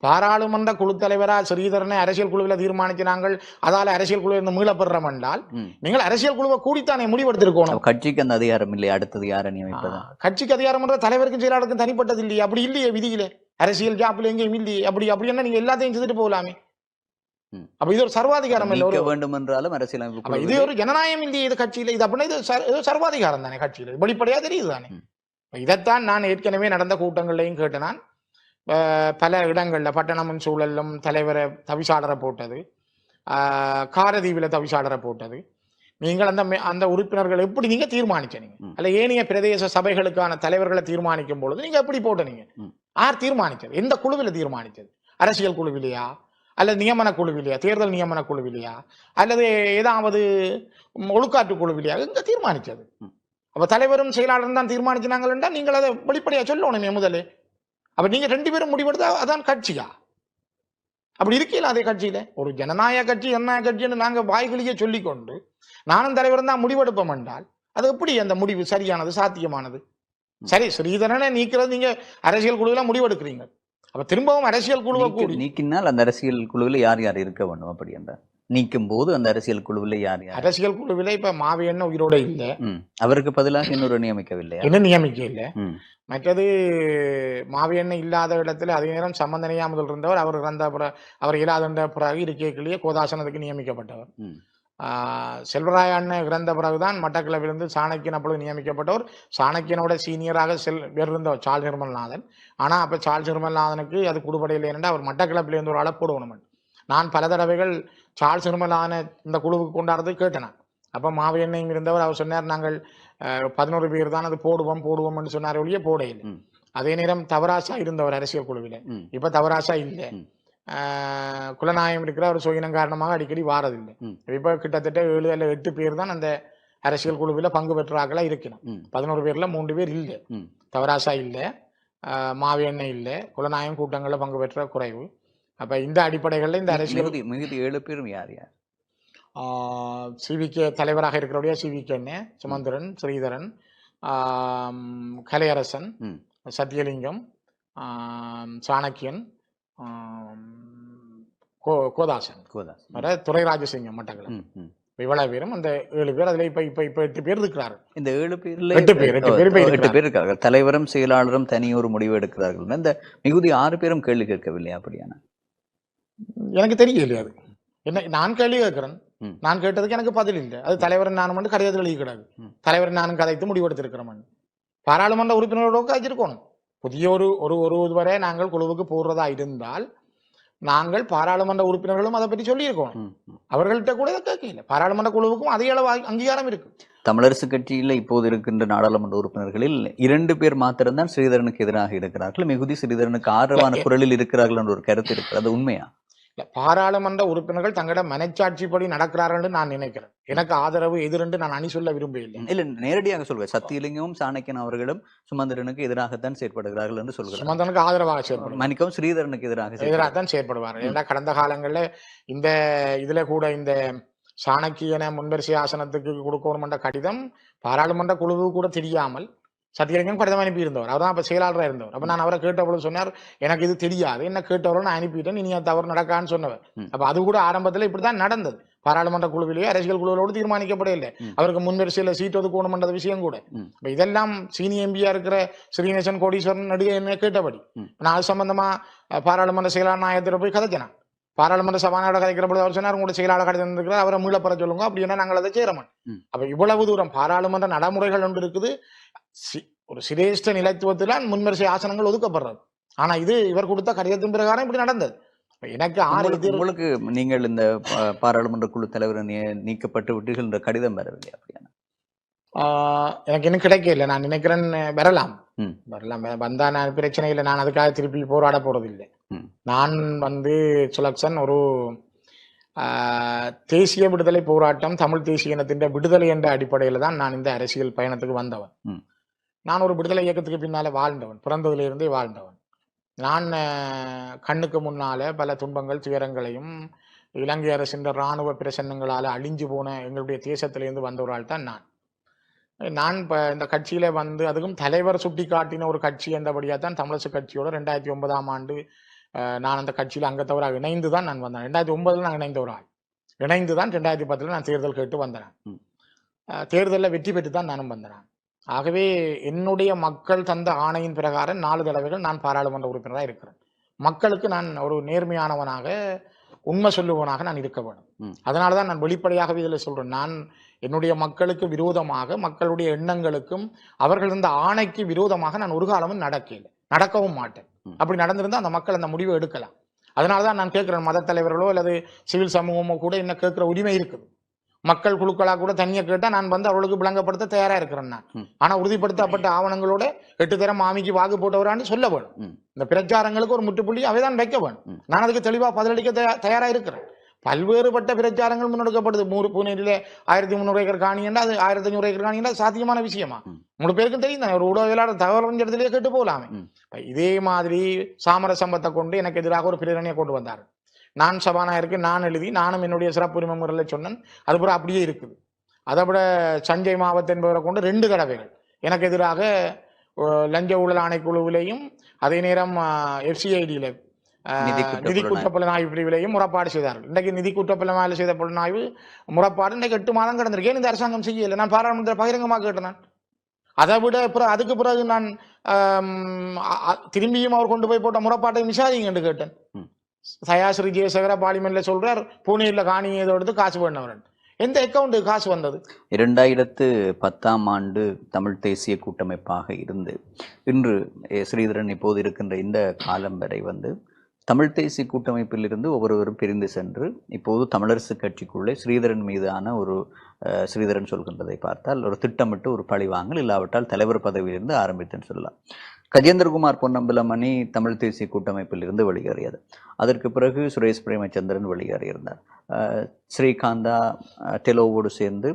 பாராளுமன்ற குழு தலைவரா ஸ்ரீதரனை அரசியல் குழுவில தீர்மானிச்சு நாங்கள் அதால அரசியல் குழு இருந்து மீளப்படுறோம் என்றால் நீங்கள் அரசியல் குழுவை கூடித்தானே முடிவெடுத்திருக்கணும். கட்சிக்கு அந்த அதிகாரம் இல்லை. அடுத்தது யாரை நியமிப்பது? கட்சிக்கு அதிகாரம் தலைவருக்கும் செயலாளருக்கும் தனிப்பட்டது இல்லையே. அப்படி இல்லையே விதியில, அரசியல் ஜாப்ல எங்கேயும் இல்லையே. அப்படி என்ன நீங்க எல்லாத்தையும் செஞ்சுட்டு போகலாமே. அப்ப இது ஒரு சர்வாதிகாரம் இல்ல வேண்டும் என்றாலும் அரசியலமைப்பு இது ஒரு ஜனநாயகம் இல்லையே இது கட்சியில. இது அப்படின்னா இது சர்வாதிகாரம் தானே கட்சியில, வெளிப்படையா தெரியுது தானே. இதைத்தான் நான் ஏற்கனவே நடந்த கூட்டங்கள்லையும் கேட்டேன். நான் பல இடங்கள்ல பட்டணமும் சூழலும் தலைவரை தவிசாளரை போட்டது, காரதீவில தவிசாளரை போட்டது. நீங்கள் அந்த உறுப்பினர்கள் எப்படி நீங்க தீர்மானிச்சீங்க? அல்ல ஏனைய பிரதேச சபைகளுக்கான தலைவர்களை தீர்மானிக்கும் பொழுது நீங்க எப்படி போட்டீங்க? யார் தீர்மானிச்சது? எந்த குழுவில் தீர்மானிச்சது? அரசியல் குழுவிலையா அல்லது நியமன குழுவிலையா, தேர்தல் நியமன குழுவிலையா, அல்லது ஏதாவது ஒழுக்காட்டு குழுவிலையா? எங்க தீர்மானிச்சது? அப்ப தலைவரும் செயலாளரும் தான் தீர்மானிச்சாங்கன்னா நீங்கள் அதை வெளிப்படையா சொல்லணுமே முதலே. அப்ப நீங்க 2 பேரும் முடிவெடுத்தா அதான் கட்சியா? அப்படி இருக்கீங்களா அதே கட்சியில? ஒரு ஜனநாயக கட்சி ஜனநாயக கட்சின்னு நாங்க வாய்களியே சொல்லிக்கொண்டு நானும் தலைவரும் தான் முடிவெடுப்போம் என்றால் அது எப்படி அந்த முடிவு சரியானது, சாத்தியமானது? சரி, ஸ்ரீதரனை நீக்கிறது நீங்க அரசியல் குழுவில முடிவெடுக்கிறீங்க. அப்ப திரும்பவும் அரசியல் குழுவை கூடி நீக்கினால் அந்த அரசியல் குழுவில் யார் யார் இருக்க வேண்டும்? அப்படி என்றால் நீக்கும் போது அந்த அரசியல் குழுவில் யார் யார்? அரசியல் குழுவில இப்ப மாவியன் உயிரோட இல்ல, அவருக்கு பதிலாக இன்னொரு நியமிக்கவில்லை, என்ன நியமிக்க இல்ல. மற்றது மாவியன் இல்லாத இடத்துல அதே நேரம் சம்பந்தனையா முதல் இருந்தவர், அவர் இறந்த அவர் இல்லாத பிறகு இருக்கைக்குள்ளேயே கோதாசனத்துக்கு நியமிக்கப்பட்டவர். செல்வராயன் இறந்த பிறகுதான் மட்டக்களப்பிலிருந்து சாணக்கியன் அப்பொழுது நியமிக்கப்பட்டவர். சாணக்கியனோட சீனியராக இருந்தவர் சார்ல்ஸ் நிர்மல்நாதன். ஆனா அப்ப சார்ல்ஸ் நிர்மல்நாதனுக்கு அது குடுபடையில் என்னென்னா அவர் மட்டக்களப்பிலிருந்து ஒரு ஆளை போடணும். நான் பல தடவைகள் சார்ல்ஸ் நிர்மல்நாதனை இந்த குழுவுக்கு கொண்டாடுறது கேட்டேன். அப்ப மாவியன்னையும் இருந்தவர் அவர் சொன்னார், நாங்கள் 11 பேர் தான் அது போடுவோம்னு சொன்னார், ஒழிய போட இல்லை. அதே நேரம் தவராசா இருந்தவர் அரசியல் குழுவில், இப்ப தவராசா இல்லை. குலநாயகம் இருக்கிற ஒரு சுயினம் காரணமாக அடிக்கடி வாரதில்லை. இப்ப கிட்டத்தட்ட 7 அல்லது 8 பேர் தான் அந்த அரசியல் குழுவில் பங்கு பெற்றாக்களா இருக்கணும். 11 பேர்ல 3 பேர் இல்லை. தவராசா இல்லை, மாவியண்ணை இல்லை, குலநாயகம் கூட்டங்களில் பங்கு பெற்ற குறைவு. அப்ப இந்த அடிப்படைகளில் இந்த அரசியல் மிகுதி 7 பேரும் யார் யார்? சிவிகே தலைவராக இருக்கிறவுடைய சிவிகே சுமந்திரன், ஸ்ரீதரன், கலையரசன், சத்தியலிங்கம், சாணக்கியன், கோதாசன், துரை ராஜசிங்கம் மட்டக்களப்பு. இவ்வளவு பேரும் அந்த 7 பேர். அதுல இப்ப 8 பேர் இருக்கிறார்கள். இந்த 7 பேர்ல 8 பேர் இருக்கார்கள். தலைவரும் செயலாளரும் தனியொரு முடிவு எடுக்கிறார்கள். இந்த மிகுதி 6 பேரும் கேள்வி கேட்கவில்லை. அப்படியான எனக்கு தெரியலையா? அது என்ன நான் கேள்வி கேட்கிறேன். நான் கேட்டதுக்கு எனக்கு பதில் இல்லை. அது தலைவர் நானும் வந்து கடிதத்தில் எழுதி கிடாது. தலைவர் நானும் கதைத்து முடிவெடுத்திருக்கிறோம். பாராளுமன்ற உறுப்பினரோட கழிச்சிருக்கணும். புதிய ஒரு வரை நாங்கள் குழுவுக்கு போடுறதா இருந்தால் நாங்கள் பாராளுமன்ற உறுப்பினர்களும் அதை பற்றி சொல்லியிருக்கணும். அவர்கள்ட்ட கூட கேட்கல. பாராளுமன்ற குழுவுக்கும் அதே அளவு அங்கீகாரம் இருக்கு. தமிழரசு கட்சியில் இப்போது இருக்கின்ற நாடாளுமன்ற உறுப்பினர்களில் 2 பேர் மாத்திரம்தான் ஸ்ரீதரனுக்கு எதிராக இருக்கிறார்கள். மிகுதி ஸ்ரீதரனுக்கு ஆதரவான குரலில் இருக்கிறார்கள் என்ற ஒரு கருத்து இருக்கிறது. உண்மையா? பாராளுமன்ற உறுப்பினர்கள் தங்களோட மனச்சாட்சிப்படி நடக்கிறார்கள் என்று நான் நினைக்கிறேன். எனக்கு ஆதரவு எதிரென்று நான் அணி சொல்ல விரும்பவில்லை. இல்ல, நேரடியாக சொல்வேன். சத்தியலிங்கமும் சாணக்கியன் அவர்களும் சுமந்திரனுக்கு எதிராகத்தான் செயற்படுகிறார்கள் என்று சொல்கிறார். சுமந்திரனுக்கு ஆதரவாக செயற்படும், மன்னிக்கவும், ஸ்ரீதரனுக்கு எதிராகத்தான் செயற்படுவார்கள். ஏன்னா கடந்த காலங்களில் இந்த இதுல கூட இந்த சாணக்கியன முன்வரிசை ஆசனத்துக்கு கொடுக்கணும் என்ற கடிதம் பாராளுமன்ற குழுவு கூட தெரியாமல் சத்தியலிங்கம் கடிதம் அனுப்பி இருந்தவர். அவர் தான் அப்ப செயலாளராக இருந்தவர். அப்ப நான் அவரை கேட்டபொழுது சொன்னார், எனக்கு இது தெரியாது, என்ன கேட்டவரும் நான் அனுப்பிட்டேன், இனி தவறு நடக்கான்னு சொன்னவர். அப்ப அது கூட ஆரம்பத்தில் இப்படித்தான் நடந்தது. பாராளுமன்ற குழுவிலேயே அரசியல் குழுவோடு தீர்மானிக்கப்படவில்லை. அவருக்கு முன்வரிசையில சீட் ஒதுக்கணும்ன்ற விஷயம் கூட. இதெல்லாம் சீனியர் எம்பியா இருக்கிற ஸ்ரீநேசன் கோடீஸ்வரன் நடிகை என்ன கேட்டபடி நான் அது சம்பந்தமா பாராளுமன்ற செயலாளர் நாயகத்தில் போய் கதைச்சேன். பாராளுமன்ற சபாநாயகர் கதைக்கிற பொழுது அவர் சொன்னார், உங்களுடைய செயலாளர் கடிதம் இருக்கிறார், அவரை மீளப்பெற சொல்லுங்க. அப்படின்னா நாங்கள் அதை சேரமான். அப்ப இவ்வளவு தூரம் பாராளுமன்ற நடைமுறைகள் ஒன்று இருக்குது. ஒரு சிரேஷ்ட நிலைத்துவத்தில் முன்வரிசை ஆசனங்கள் ஒதுக்கப்படுறது. ஆனா இது இவர் கொடுத்த கடிதத்தின் பிரகாரம் இப்படி நடந்தது. எனக்கு உங்களுக்கு நீங்கள் இந்த பாராளுமன்ற குழு தலைவர் நீக்கப்பட்டு விட்டீர்கள் என்ற கடிதம் வரவில்லை? அப்படியான எனக்கு இன்னும் கிடைக்கல. நான் நினைக்கிறேன் வரலாம் வந்தா நான் பிரச்சனை இல்லை. நான் அதுக்காக திருப்பி போராட போறதில்லை. நான் சுலக்ஷன் ஒரு தேசிய விடுதலை போராட்டம், தமிழ் தேசிய இனத்தின் விடுதலை என்ற அடிப்படையில தான் நான் இந்த அரசியல் பயணத்துக்கு வந்தவன். நான் ஒரு விடுதலை இயக்கத்துக்கு பின்னால வாழ்ந்தவன், பிறந்ததிலிருந்தே வாழ்ந்தவன். நான் கண்ணுக்கு முன்னால பல துன்பங்கள் துயரங்களையும் இலங்கை அரசின் இராணுவ பிரசன்னங்களால அழிஞ்சு போன எங்களுடைய தேசத்திலிருந்து வந்தவரால் தான் நான் இப்போ இந்த கட்சியில அதுக்கும் தலைவர் சுட்டி காட்டின ஒரு கட்சி என்றபடியாக தான் தமிழரசு கட்சியோட 2009ஆம் ஆண்டு நான் அந்த கட்சியில் அங்கத்தவராக இணைந்து தான் நான் வந்தேன். 2009 நான் இணைந்தவராக இணைந்து தான் 2010 நான் தேர்தல் கேட்டு வந்தேன். தேர்தலில் வெற்றி பெற்று தான் நானும் வந்தேன். ஆகவே என்னுடைய மக்கள் தந்த ஆணையின் பிரகாரம் 4 தடவைகள் நான் பாராளுமன்ற உறுப்பினராக இருக்கிறேன். மக்களுக்கு நான் ஒரு நேர்மையானவனாக, உண்மை சொல்லுவனாக நான் இருக்க வேண்டும். அதனாலதான் நான் வெளிப்படையாகவே இதில் சொல்றேன். நான் என்னுடைய மக்களுக்கு விரோதமாக, மக்களுடைய எண்ணங்களுக்கும் அவர்கள் இருந்த ஆணைக்கு விரோதமாக நான் ஒரு காலமும் நடக்கவும் மாட்டேன். அப்படி நடந்திருந்தா அந்த மக்கள் அந்த முடிவை எடுக்கலாம். அதனாலதான் நான் கேட்கிறேன், மத தலைவர்களோ அல்லது சிவில் சமூகமோ கூட என்ன கேட்கிற உரிமை இருக்குது. மக்கள் குழுக்களாக கூட தனியா கேட்டா நான் அவர்களுக்கு விளங்கப்படுத்த தயாரா இருக்கிறேன். நான் ஆனா உறுதிப்படுத்தப்பட்ட ஆவணங்களோட 8 தரம் மாமிக்கு வாக்கு போட்டவரான்னு சொல்ல வேணும். இந்த பிரச்சாரங்களுக்கு ஒரு முற்றுப்புள்ளி அவைதான் வைக்க வேணும். நான் அதுக்கு தெளிவா பதிலளிக்க தயாரா இருக்கிறேன். பல்வேறுபட்ட பிரச்சாரங்கள் முன்னெடுக்கப்படுது. பூனேரியில 1300 ஏக்கர் காணி என்றா, அது 1500 ஏக்கர் காணி என்றா சாத்தியமான விஷயமா? 3 பேருக்கும் தெரியும் தானே. ஒரு ஊடகவியலாளர் தகவல் இடத்திலேயே கேட்டு போகலாமே. இதே மாதிரி சாமரசம்பத்தை கொண்டு எனக்கு எதிராக ஒரு பிரேரணையை கொண்டு வந்தார். நான் சபாநாயகருக்கு நான் எழுதி, நானும் என்னுடைய சிறப்பு உரிமை முறையில் சொன்னேன். அதுபோல அப்படியே இருக்குது. அதை விட சஞ்சய் மாவத் என்பவரை கொண்டு 2 தடவைகள் எனக்கு எதிராக லஞ்ச ஊழல் ஆணைக்குழுவிலையும் அதே நேரம் FCID நிதி குற்றப்புலனாய்வு பிரிவிலையும் முறைப்பாடு செய்தார்கள். இன்றைக்கு நிதி குற்றப்புலனாய்வு செய்த புலனாய்வு முறைப்பாடு இன்றைக்கு 8 மாதம் கடந்திருக்கேன். இந்த அரசாங்கம் செய்யலை. நான் பாராளுமன்ற பகிரங்கமாக கேட்டேன். அதை விட அதுக்கு பிறகு நான் திரும்பியும் அவர் கொண்டு போய் போட்ட முறைப்பாட்டை விசாரிங்க என்று கேட்டேன். சயாஸ்ரீ ஜெயசேகர பார்லிமெண்ட்ல சொல்றார், பூனேல காணி ஏதோ எடுத்து காசு பண்ணவர். எந்த அக்கௌண்ட் காசு வந்தது? 2010ஆம் ஆண்டு தமிழ் தேசிய கூட்டமைப்பாக இருந்து இன்று ஸ்ரீதரன் இப்போது இருக்கின்ற இந்த காலம் வரை தமிழ் தேசிய கூட்டமைப்பில் இருந்து ஒவ்வொருவரும் பிரிந்து சென்று இப்போது தமிழரசு கட்சிக்குள்ளே ஸ்ரீதரன் மீதான ஒரு ஸ்ரீதரன் சொல்கின்றதை பார்த்தால் ஒரு திட்டமிட்டு ஒரு பழிவாங்கல், இல்லாவிட்டால் தலைவர் பதவியிலிருந்து ஆரம்பித்துன்னு சொல்லலாம். கஜேந்திரகுமார் பொன்னம்பலம் அணி தமிழ் தேசிய கூட்டமைப்பில் இருந்து வெளியேறியது. அதற்கு பிறகு சுரேஷ் பிரேமச்சந்திரன் வெளியேறியிருந்தார். ஸ்ரீகாந்தா டெலோவோடு சேர்ந்து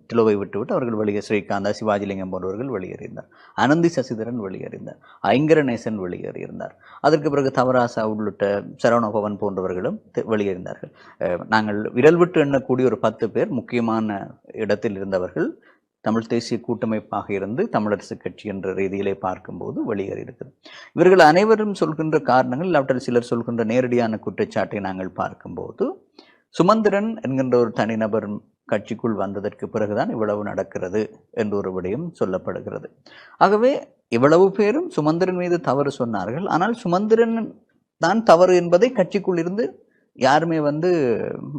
டெலோவை விட்டுவிட்டு அவர்கள் வெளியே ஸ்ரீகாந்தா சிவாஜிலிங்கம் போன்றவர்கள் வெளியேறியிருந்தார். அனந்தி சசிதரன் வெளியேறியிருந்தார். ஐங்கரநேசன் வெளியேறியிருந்தார். அதற்கு பிறகு தவராசா உள்ளிட்ட சரவணபவன் போன்றவர்களும் வெளியேறினார்கள். நாங்கள் விரல் விட்டு எண்ணக்கூடிய ஒரு 10 பேர் முக்கியமான இடத்தில் இருந்தவர்கள் தமிழ் தேசிய கூட்டமைப்பாக இருந்து தமிழரசு கட்சி என்ற ரீதியிலே பார்க்கும்போது வெளியேறி இருக்கிறது. இவர்கள் அனைவரும் சொல்கின்ற காரணங்கள் இல்லாவிட்டால் சிலர் சொல்கின்ற நேரடியான குற்றச்சாட்டை நாங்கள் பார்க்கும்போது சுமந்திரன் என்கின்ற ஒரு தனிநபர் கட்சிக்குள் வந்ததற்கு பிறகுதான் இவ்வளவு நடக்கிறது என்ற ஒரு விடயம் சொல்லப்படுகிறது. ஆகவே இவ்வளவு பேரும் சுமந்திரன் மீது தவறு சொன்னார்கள். ஆனால் சுமந்திரன் தான் தவறு என்பதை கட்சிக்குள் இருந்து யாருமே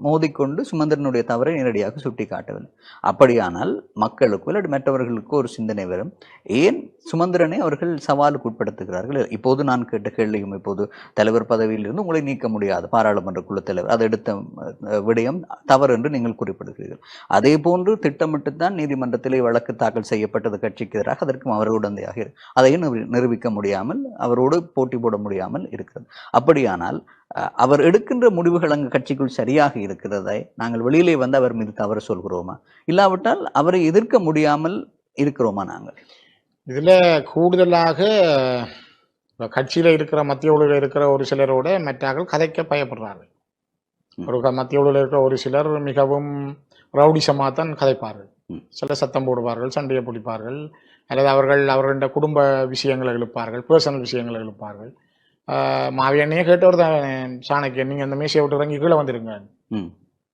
மோதிக்கொண்டு சுமந்திரனுடைய தவறை நேரடியாக சுட்டி காட்டவில்லை. அப்படியானால் மக்களுக்கோ அல்லது மற்றவர்களுக்கோ ஒரு சிந்தனை வரும், ஏன் சுமந்திரனை அவர்கள் சவாலுக்கு உட்படுத்துகிறார்கள்? இப்போது நான் கேட்ட கேள்வியும், இப்போது தலைவர் பதவியில் இருந்து உங்களை நீக்க முடியாது பாராளுமன்ற குழு தலைவர், அதை எடுத்த விடயம் தவறு என்று நீங்கள் குறிப்பிடுகிறீர்கள். அதே போன்று திட்டமிட்டுத்தான் நீதிமன்றத்திலே வழக்கு தாக்கல் செய்யப்பட்டது கட்சிக்கு எதிராக. அதற்கும் அவர் உடந்தையாக அதையும் நிரூபிக்க முடியாமல், அவரோடு போட்டி போட முடியாமல் இருக்கிறது. அப்படியானால் அவர் எடுக்கின்ற முடிவுகள் அங்கு கட்சிக்குள் சரியாக இருக்கிறதை நாங்கள் வெளியிலே அவர் மீது தவறு சொல்கிறோமா? இல்லாவிட்டால் அவரை எதிர்க்க முடியாமல் இருக்கிறோமா? நாங்கள் இதுல கூடுதலாக கட்சியில இருக்கிற மத்திய குழுவில் இருக்கிற ஒரு சிலரோட மற்றார்கள் கதைக்க பயப்படுறார்கள். ஒரு மத்திய குழுவில் இருக்கிற ஒரு சிலர் மிகவும் ரவுடிசமாகத்தான் கதைப்பார்கள். சில சத்தம் போடுவார்கள், சண்டையை பிடிப்பார்கள், அல்லது அவர்களுடைய குடும்ப விஷயங்களை எழுப்பார்கள், பர்சனல் விஷயங்களை எழுப்பார்கள். மாவியண்ணையே கேட்டவர் தான் சாணக்கியன், நீங்க அந்த மேசையை விட்டு இறங்கி கீழே வந்துருங்க.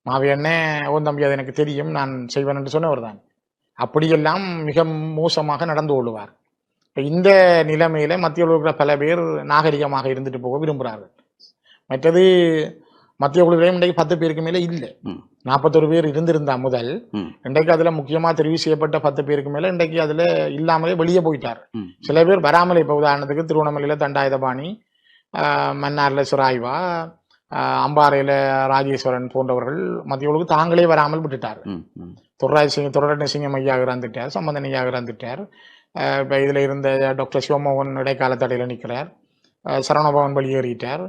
மாவியண்ணே ஓன் தம்பி அது எனக்கு தெரியும், நான் செய்வேன் என்று சொன்னவர் தான். அப்படியெல்லாம் மிக மோசமாக நடந்து கொள்வார். இந்த நிலைமையில மத்திய குழுவில பல பேர் நாகரிகமாக இருந்துட்டு போக விரும்புகிறார்கள். மற்றது மத்திய குழுவிலையும் இன்றைக்கு 10 பேருக்கு மேல இல்லை, 41 பேர் இருந்திருந்தா முதல். இன்றைக்கு அதுல முக்கியமா தெரிவு செய்யப்பட்ட 10 பேருக்கு மேல இன்றைக்கு அதுல இல்லாமலே வெளியே போயிட்டார். சில பேர் வராமலே, இப்ப உதாரணத்துக்கு திருவண்ணாமலையில தண்டாயுதபாணி, மன்னார்ல சுராய்வா, அம்பாறையில ராஜேஸ்வரன் போன்றவர்கள் மத்திய குழுவுக்கு தாங்களே வராமல் விட்டுட்டார். தொடரசிங்கம் ஐயா இறந்துட்டார், சம்பந்தன் ஐயா இறந்துட்டார். இப்ப இதுல இருந்த டாக்டர் சிவமோகன் இடைக்கால தடையில நிற்கிறார். சரவணபவன் வெளியேறிட்டார்.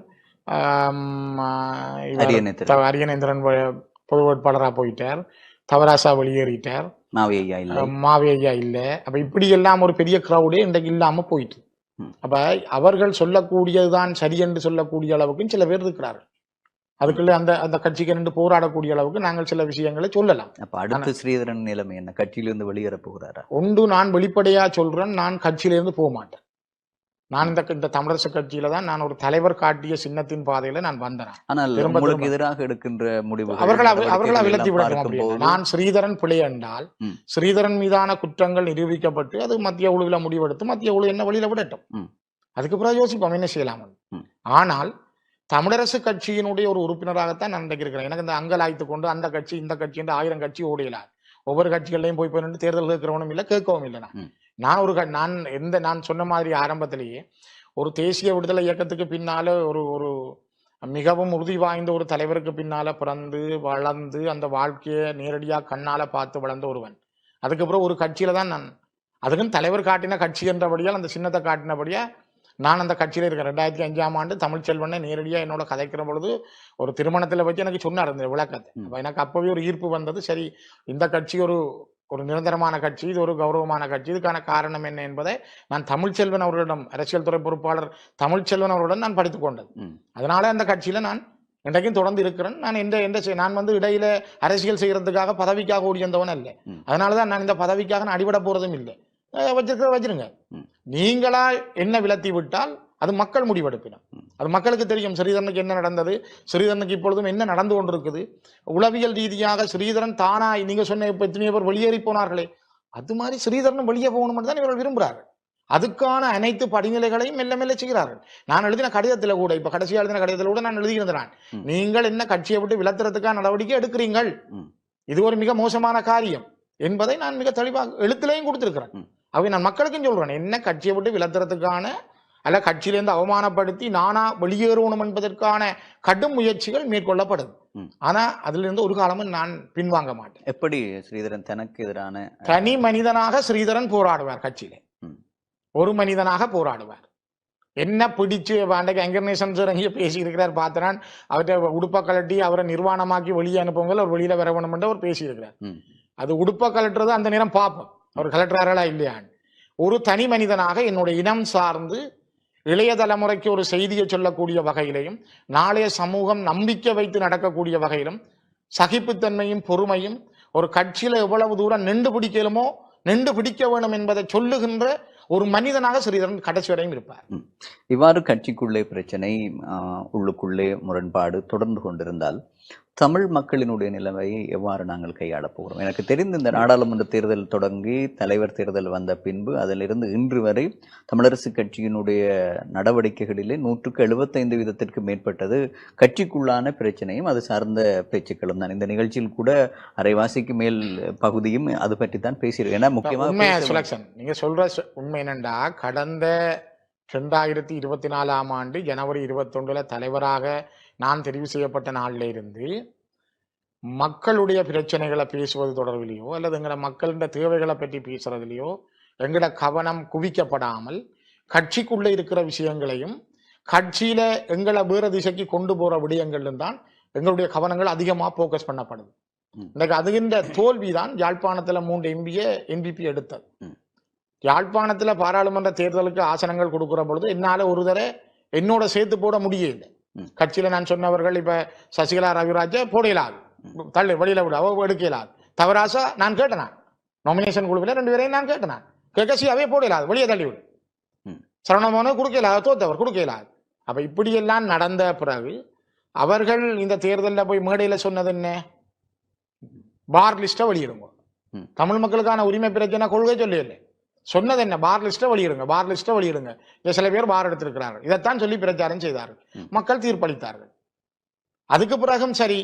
அரியநேந்திரன் பொது வேட்பாளராக போயிட்டார். தவராசா வெளியேறிட்டார். மாவையா இல்ல. அப்ப இப்படி எல்லாம் ஒரு பெரிய கிரௌடே இன்றைக்கு இல்லாம போயிட்டு. அப்ப அவர்கள் சொல்லக்கூடியதுதான் சரி என்று சொல்லக்கூடிய அளவுக்கு சில பேர் இருக்கிறார்கள். அதுக்குள்ள அந்த அந்த கட்சிக்கு நின்று போராடக்கூடிய அளவுக்கு நாங்கள் சில விஷயங்களை சொல்லலாம். அப்ப அடுத்து ஸ்ரீதரன் நிலைமை என்ன? கட்சியிலிருந்து வெளியேற போகிறாரா? ஒன்று நான் வெளிப்படையா சொல்றேன், நான் கட்சியிலிருந்து போக மாட்டேன். நான் இந்த தமிழரசு கட்சியில தான் நான் ஒரு தலைவர் காட்டிய சின்னத்தின் பாதையில நான் வந்தேன். ஆனால் எதிராக எடுக்கின்ற முடிவு அவர்களா விலத்தி விடணும். நான் ஸ்ரீதரன் பிழை என்றால் ஸ்ரீதரன் மீதான குற்றங்கள் நிரூபிக்கப்பட்டு அது மத்திய குழுவில முடிவெடுத்து மத்திய குழு என்ன வழியில விடட்டும். அதுக்கு பிறகு யோசிப்போம் என்ன செய்யலாம். ஆனால் தமிழரசு கட்சியினுடைய ஒரு உறுப்பினராகத்தான் நான் இருக்கிறேன். எனக்கு இந்த அங்கலாய்த்து கொண்டு அந்த கட்சி இந்த கட்சி என்று 1000 கட்சி ஓடியலாம். ஒவ்வொரு கட்சிகளையும் போய் நின்று தேர்தல் கேட்கிறவனும் இல்லை, கேட்கவும் இல்லை. நான் சொன்ன மாதிரி ஆரம்பத்திலேயே ஒரு தேசிய விடுதலை இயக்கத்துக்கு பின்னால ஒரு மிகவும் உறுதி வாய்ந்த ஒரு தலைவருக்கு பின்னால பிறந்து வளர்ந்து அந்த வாழ்க்கையை நேரடியாக கண்ணால பார்த்து வளர்ந்த ஒருவன். அதுக்கப்புறம் ஒரு கட்சியில தான் நான், அதுக்குன்னு தலைவர் காட்டின கட்சி என்றபடியால் அந்த சின்னத்தை காட்டினபடியா நான் அந்த கட்சியில இருக்கேன். 2005ஆம் ஆண்டு தமிழ்ச்செல்வனை நேரடியாக என்னோட கதைக்கிற பொழுது ஒரு திருமணத்துல வச்சு எனக்கு சொன்னார் இந்த விளக்கத்தை. எனக்கு அப்பவே ஒரு ஈர்ப்பு வந்தது. சரி, இந்த கட்சி ஒரு நிரந்தரமான கட்சி, இது ஒரு கௌரவமான கட்சி, இதுக்கான காரணம் என்ன என்பதை நான் தமிழ்ச்செல்வன் அவர்களிடம், அரசியல் துறை பொறுப்பாளர் தமிழ்ச்செல்வன் அவர்களுடன் நான் படித்துக் கொண்டது. அதனால அந்த கட்சியில நான் இன்றைக்கும் தொடர்ந்து இருக்கிறேன். நான் இடையில அரசியல் செய்யறதுக்காக பதவிக்காக ஓடியந்தவன் அல்ல. அதனாலதான் நான் இந்த பதவிக்காக நான் அடிபட போறதும் இல்லை. வச்சிருங்க. நீங்களா என்ன விலத்தி விட்டால் அது மக்கள் முடிவெடுப்பினர். அது மக்களுக்கு தெரியும் ஸ்ரீதரனுக்கு என்ன நடந்தது, ஸ்ரீதரனுக்கு இப்பொழுதும் என்ன நடந்து கொண்டிருக்குது. உளவியல் ரீதியாக ஸ்ரீதரன் தானா, நீங்க சொன்ன இப்ப எத்தனையோ பேர் வெளியேறி போனார்களே, அது மாதிரி ஸ்ரீதரனும் வெளியே போகணும் தான் இவர்கள் விரும்புகிறார்கள். அதுக்கான அனைத்து படிநிலைகளையும் மெல்ல மெல்ல செய்கிறார்கள். நான் எழுதின கடிதத்துல கூட, இப்ப கடைசியா எழுதின கடிதத்துல கூட நான் எழுதியிருந்தேன், நீங்கள் என்ன கட்சியை விட்டு விலத்துறதுக்கான நடவடிக்கை எடுக்கிறீர்கள், இது ஒரு மிக மோசமான காரியம் என்பதை நான் மிக தெளிவாக எழுத்துலையும் கொடுத்திருக்கிறேன். அவை நான் மக்களுக்கும் சொல்றேன், என்ன கட்சியை விட்டு விலத்துறதுக்கான அல்ல கட்சியிலிருந்து அவமானப்படுத்தி நானா வெளியேறணும் என்பதற்கான கடும் முயற்சிகள் மேற்கொள்ளப்படுது. ஆனா அதுல இருந்து ஒரு காலமும் நான் பின்வாங்க மாட்டேன். எப்படி ஸ்ரீதரன் தனக்கு எதிரான தனி மனிதனாக ஸ்ரீதரன் போராடுவார் கட்சியில. ஒரு மனிதனாக போராடுவார். என்ன பிடிச்சு அன்றைக்கு அங்கர்நேசன் சார் அங்கேயே பேசியிருக்கிறார் பார்த்தனான். அவர்கிட்ட உடுப்ப கலட்டி அவரை நிர்வாணமாக்கி வெளியே அனுப்புவங்க அவர் வெளியில வர வேணும் என்று அவர் பேசியிருக்கிறார். அது உடுப்ப கலட்டுறது அந்த நேரம் பார்ப்போம் அவர் கலட்டுறாரா இல்லையான்னு. ஒரு தனி மனிதனாக என்னுடைய இனம் சார்ந்து இளைய தலைமுறைக்கு ஒரு செய்தியை சொல்லக்கூடிய வகையிலையும் நாளைய சமூகம் நம்பிக்கை வைத்து நடக்கக்கூடிய வகையிலும் சகிப்புத்தன்மையும் பொறுமையும் ஒரு கட்சியில எவ்வளவு தூரம் நின்று பிடிக்கலுமோ நின்று பிடிக்க வேணும் என்பதை சொல்லுகின்ற ஒரு மனிதனாக ஸ்ரீதரன் கடைசி வரையும் இருப்பார். இவ்வாறு கட்சிக்குள்ளே பிரச்சனை, உள்ளுக்குள்ளே முரண்பாடு தொடர்ந்து கொண்டிருந்தால் தமிழ் மக்களினுடைய நிலைமையை எவ்வாறு நாங்கள் கையாளப் போகிறோம்? எனக்கு தெரிந்து இந்த நாடாளுமன்ற தேர்தல் தொடங்கி தலைவர் தேர்தல் வந்த பின்பு அதிலிருந்து இன்று வரை தமிழரசு கட்சியினுடைய நடவடிக்கைகளிலே 175% மேற்பட்டது கட்சிக்குள்ளான பிரச்சனையும் அது சார்ந்த பேச்சுக்களும் தான். இந்த நிகழ்ச்சியில் கூட அரைவாசிக்கு மேல் பகுதியும் அது பற்றி தான் பேசியிருக்கேன். ஏன்னா முக்கியமாக சுலக்ஷன் நீங்க சொல்ற உண்மை என்னண்டா, கடந்த 2024ஆம் ஆண்டு ஜனவரி 21 தலைவராக நான் தெரிவு செய்யப்பட்ட நாளில இருந்து மக்களுடைய பிரச்சனைகளை பேசுவது தொடர்பிலையோ அல்லது எங்களோட மக்களின் தேவைகளை பற்றி பேசுறதுலையோ எங்களோட கவனம் குவிக்கப்படாமல் கட்சிக்குள்ள இருக்கிற விஷயங்களையும் கட்சியில எங்களை வேற திசைக்கு கொண்டு போற விடயங்களும் தான் எங்களுடைய கவனங்கள் அதிகமாக போக்கஸ் பண்ணப்படுது. இன்னைக்கு அதுகின்ற தோல்விதான் யாழ்ப்பாணத்துல 3 எம்பிபி எடுத்தது. யாழ்ப்பாணத்துல பாராளுமன்ற தேர்தலுக்கு ஆசனங்கள் கொடுக்கிற பொழுது என்னால ஒரு தடவை என்னோட சேர்த்து போட முடியல. கட்சியில நான் சொன்னவர்கள் இப்ப சசிகலா ரவிராஜ போடலாது, தள்ளு வெளியில விட அவ எடுக்கலாது. தவராசா நான் கேட்டேன், நாமினேஷன் குழுவில் 2 பேரையும் நான் கேட்டேன், கேட்கசியாவே போடலாது, வெளியே தள்ளி விடு. சரவணமோன கொடுக்கலாது, தோத்தவர் கொடுக்கலாது. அப்ப இப்படியெல்லாம் நடந்த பிறகு அவர்கள் இந்த தேர்தலில் போய் மேடையில சொன்னது என்ன, பார் லிஸ்ட்டை வெளியிடுங்க, தமிழ் மக்களுக்கான உரிமை பிரச்சனை கொள்கை சொல்லல, சொன்னது என்ன, பார் லிஸ்ட்டை வெளியிடுங்க, பார் லிஸ்ட்டை வெளியிடுங்க. சில பேர் பார் எடுத்திருக்கிறார்கள், இதைத்தான் சொல்லி பிரச்சாரம் செய்தார்கள். மக்கள் தீர்ப்பளித்தார்கள். அதுக்கு பிறகும் சரி,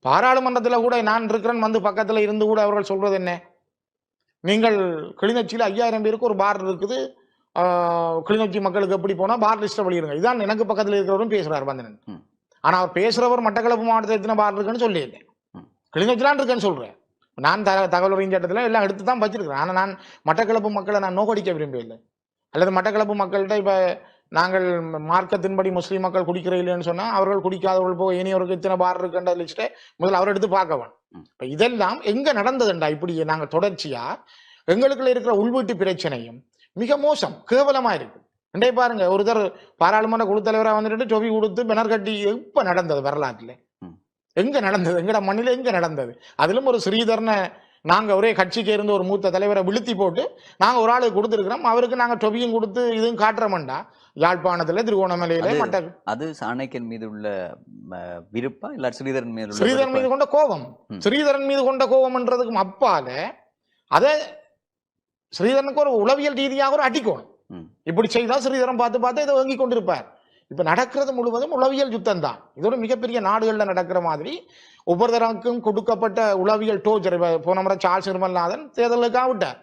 பாராளுமன்றத்தில் கூட நான் இருக்கிறேன் வந்து பக்கத்தில் இருந்து கூட அவர்கள் சொல்றது என்ன, நீங்கள் கிளிநொச்சியில் 5000 பேருக்கு ஒரு பார் இருக்குது, கிளிநொச்சி மக்களுக்கு எப்படி போனா பார் லிஸ்ட்டை வெளியிடுங்க. இதான் எனக்கு பக்கத்தில் இருக்கிறவரும் பேசுறாரு வந்தனன். ஆனா அவர் பேசுறவர் மட்டக்களப்பு மாவட்டத்தில் எத்தனை பார் இருக்குன்னு சொல்லியிருந்தேன், கிளிநொச்சிலாம் இருக்குன்னு சொல்றேன். நான் தகவல் அறியும் சட்டத்தில் எல்லாம் எடுத்து தான் வச்சிருக்கிறேன். ஆனால் நான் மட்டக்களப்பு மக்களை நான் நோக்கடிக்க விரும்பவில்லை. அல்லது மட்டக்களப்பு மக்கள்கிட்ட இப்போ நாங்கள் மார்க்கத்தின்படி முஸ்லீம் மக்கள் குடிக்கிற இல்லைன்னு சொன்னால் அவர்கள் குடிக்காதவர்கள் போய் இனியவருக்கு இத்தனை பார் இருக்குன்ற லிஸ்ட்டை முதல்ல அவர் எடுத்து பார்க்க வேணும். இப்போ இதெல்லாம் எங்கே நடந்ததுண்டா, இப்படி நாங்கள் தொடர்ச்சியா எங்களுக்குள்ள இருக்கிற உள்வீட்டு பிரச்சனையும் மிக மோசம் கேவலமாக இருக்கு. இன்றைய பாருங்க, ஒருத்தர் பாராளுமன்ற குழு தலைவராக வந்துட்டு டொவி கொடுத்து பெனர் கட்டி எப்போ நடந்தது வரலாற்றில், எங்க நடந்தது, எங்கட மண்ணில எங்க நடந்தது? அதிலும் ஒரு ஸ்ரீதரனை நாங்க ஒரே கட்சிக்கு இருந்து ஒரு மூத்த தலைவரை விழுத்தி போட்டு நாங்க ஒரு ஆளுக்கு கொடுத்துருக்கிறோம், அவருக்கு நாங்க டொபியும் கொடுத்து இதுவும் காட்டுறோம்டா. யாழ்ப்பாணத்துல திருகோணமலையில மட்ட அது சாணக்கியன் மீது உள்ள விருப்பா இல்ல ஸ்ரீதரன் மீது ஸ்ரீதரன் மீது கொண்ட கோபம், ஸ்ரீதரன் மீது கொண்ட கோபம்ன்றதுக்கும் அப்பால அதை ஸ்ரீதரனுக்கு ஒரு உளவியல் ரீதியாக ஒரு அடிக்கணும். இப்படி செய்தால் ஸ்ரீதரன் பார்த்து பார்த்து இதை வாங்கி கொண்டிருப்பார். இப்ப நடக்கிறது முழுவதும் உளவியல் யுத்தம் தான். இதோட மிகப்பெரிய நாடுகள்ல நடக்கிற மாதிரி ஒவ்வொருத்தருக்கும் கொடுக்கப்பட்ட உளவியல் டோர்ச்சர். போன முறை சார்ல்ஸ் நிர்மல்நாதன் தேர்தலுக்காக விட்டார்,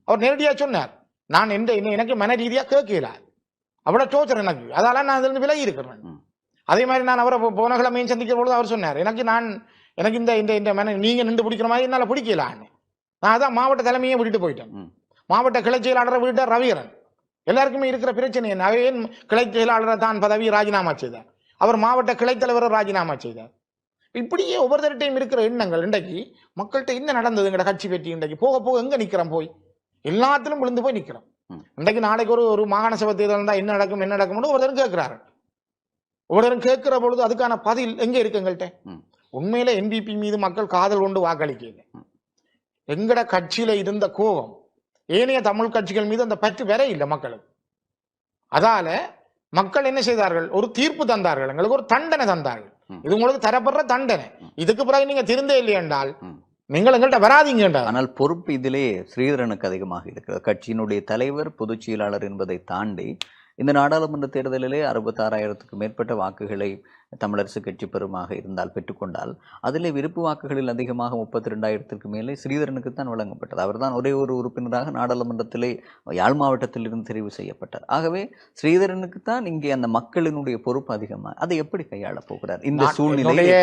அவர் நேரடியா சொன்னார், நான் எனக்கு மன ரீதியா கேட்கல, அவ்வளவு டோர்ச்சர் எனக்கு, அதால நான் அதுல இருந்து விலகி இருக்கிறேன். அதே மாதிரி நான் அவரை போன கிழமையும் சந்திக்கிற பொழுது அவர் சொன்னார், எனக்கு இந்த மன நீங்க நின்று பிடிக்கிற மாதிரி என்னால பிடிக்கலான்னு. நான் அதான் மாவட்ட தலைமையை விட்டுட்டு போயிட்டேன். மாவட்ட கிளை செயலாளரை விட்டார் ரவிகரன். எல்லாருக்குமே இருக்கிற பிரச்சனை என்ன, அவையின் கிளை செயலாளர் தான் பதவியை ராஜினாமா செய்தார், அவர் மாவட்ட கிளை தலைவரை ராஜினாமா செய்தார். இப்படியே ஒவ்வொருத்தருடையும் இருக்கிற எண்ணங்கள் இன்றைக்கு மக்கள்கிட்ட என்ன நடந்ததுங்கிற கட்சி வெற்றி இன்றைக்கு போக போக எங்க நிக்கிறோம், போய் எல்லாத்திலும் விழுந்து போய் நிக்கிறோம். இன்றைக்கு நாளைக்கு ஒரு மாகாண சபை தேர்தல் இருந்தா என்ன நடக்கும் ஒவ்வொருத்தரும் கேட்கிறாரு. ஒவ்வொருத்தரும் கேட்கிற பொழுது அதுக்கான பதில் எங்க இருக்கு எங்கள்கிட்ட? உண்மையில என்பிபி மீது மக்கள் காதல் கொண்டு வாக்களிக்கல. எங்கட கட்சியில இருந்த கோபம் ஏனைய தமிழ் கட்சிகள் மீது அந்த பற்று வேற இல்லை மக்களுக்கு. அதால மக்கள் என்ன செய்தார்கள், ஒரு தீர்ப்பு தந்தார்கள், எங்களுக்கு ஒரு தண்டனை தந்தார்கள். இது உங்களுக்கு தரப்படுற தண்டனை, இதுக்கு பிறகு நீங்க திருந்தே இல்லை என்றால் நீங்கள் எங்கள்கிட்ட வராதீங்க என்றால். ஆனால் பொறுப்பு இதிலே ஸ்ரீதரனுக்கு அதிகமாக இருக்கிறது. கட்சியினுடைய தலைவர் பொதுச் செயலாளர் என்பதை தாண்டி இந்த நாடாளுமன்ற தேர்தலிலே 66,000க்கு மேற்பட்ட வாக்குகளை தமிழரசு கட்சி பெருமாக இருந்தால் பெற்றுக்கொண்டால் அதிலே விருப்பு வாக்குகளில் அதிகமாக 32,000க்கு மேலே ஸ்ரீதரனுக்கு தான் வழங்கப்பட்டது. அவர்தான் ஒரே ஒரு உறுப்பினராக நாடாளுமன்றத்திலே யாழ் மாவட்டத்திலிருந்து தெரிவு செய்யப்பட்டார். ஆகவே ஸ்ரீதரனுக்கு தான் இங்கே அந்த மக்களினுடைய பொறுப்பு அதிகமாக. அதை எப்படி கையாளப் போகிறார் இந்த சூழ்நிலையிலே?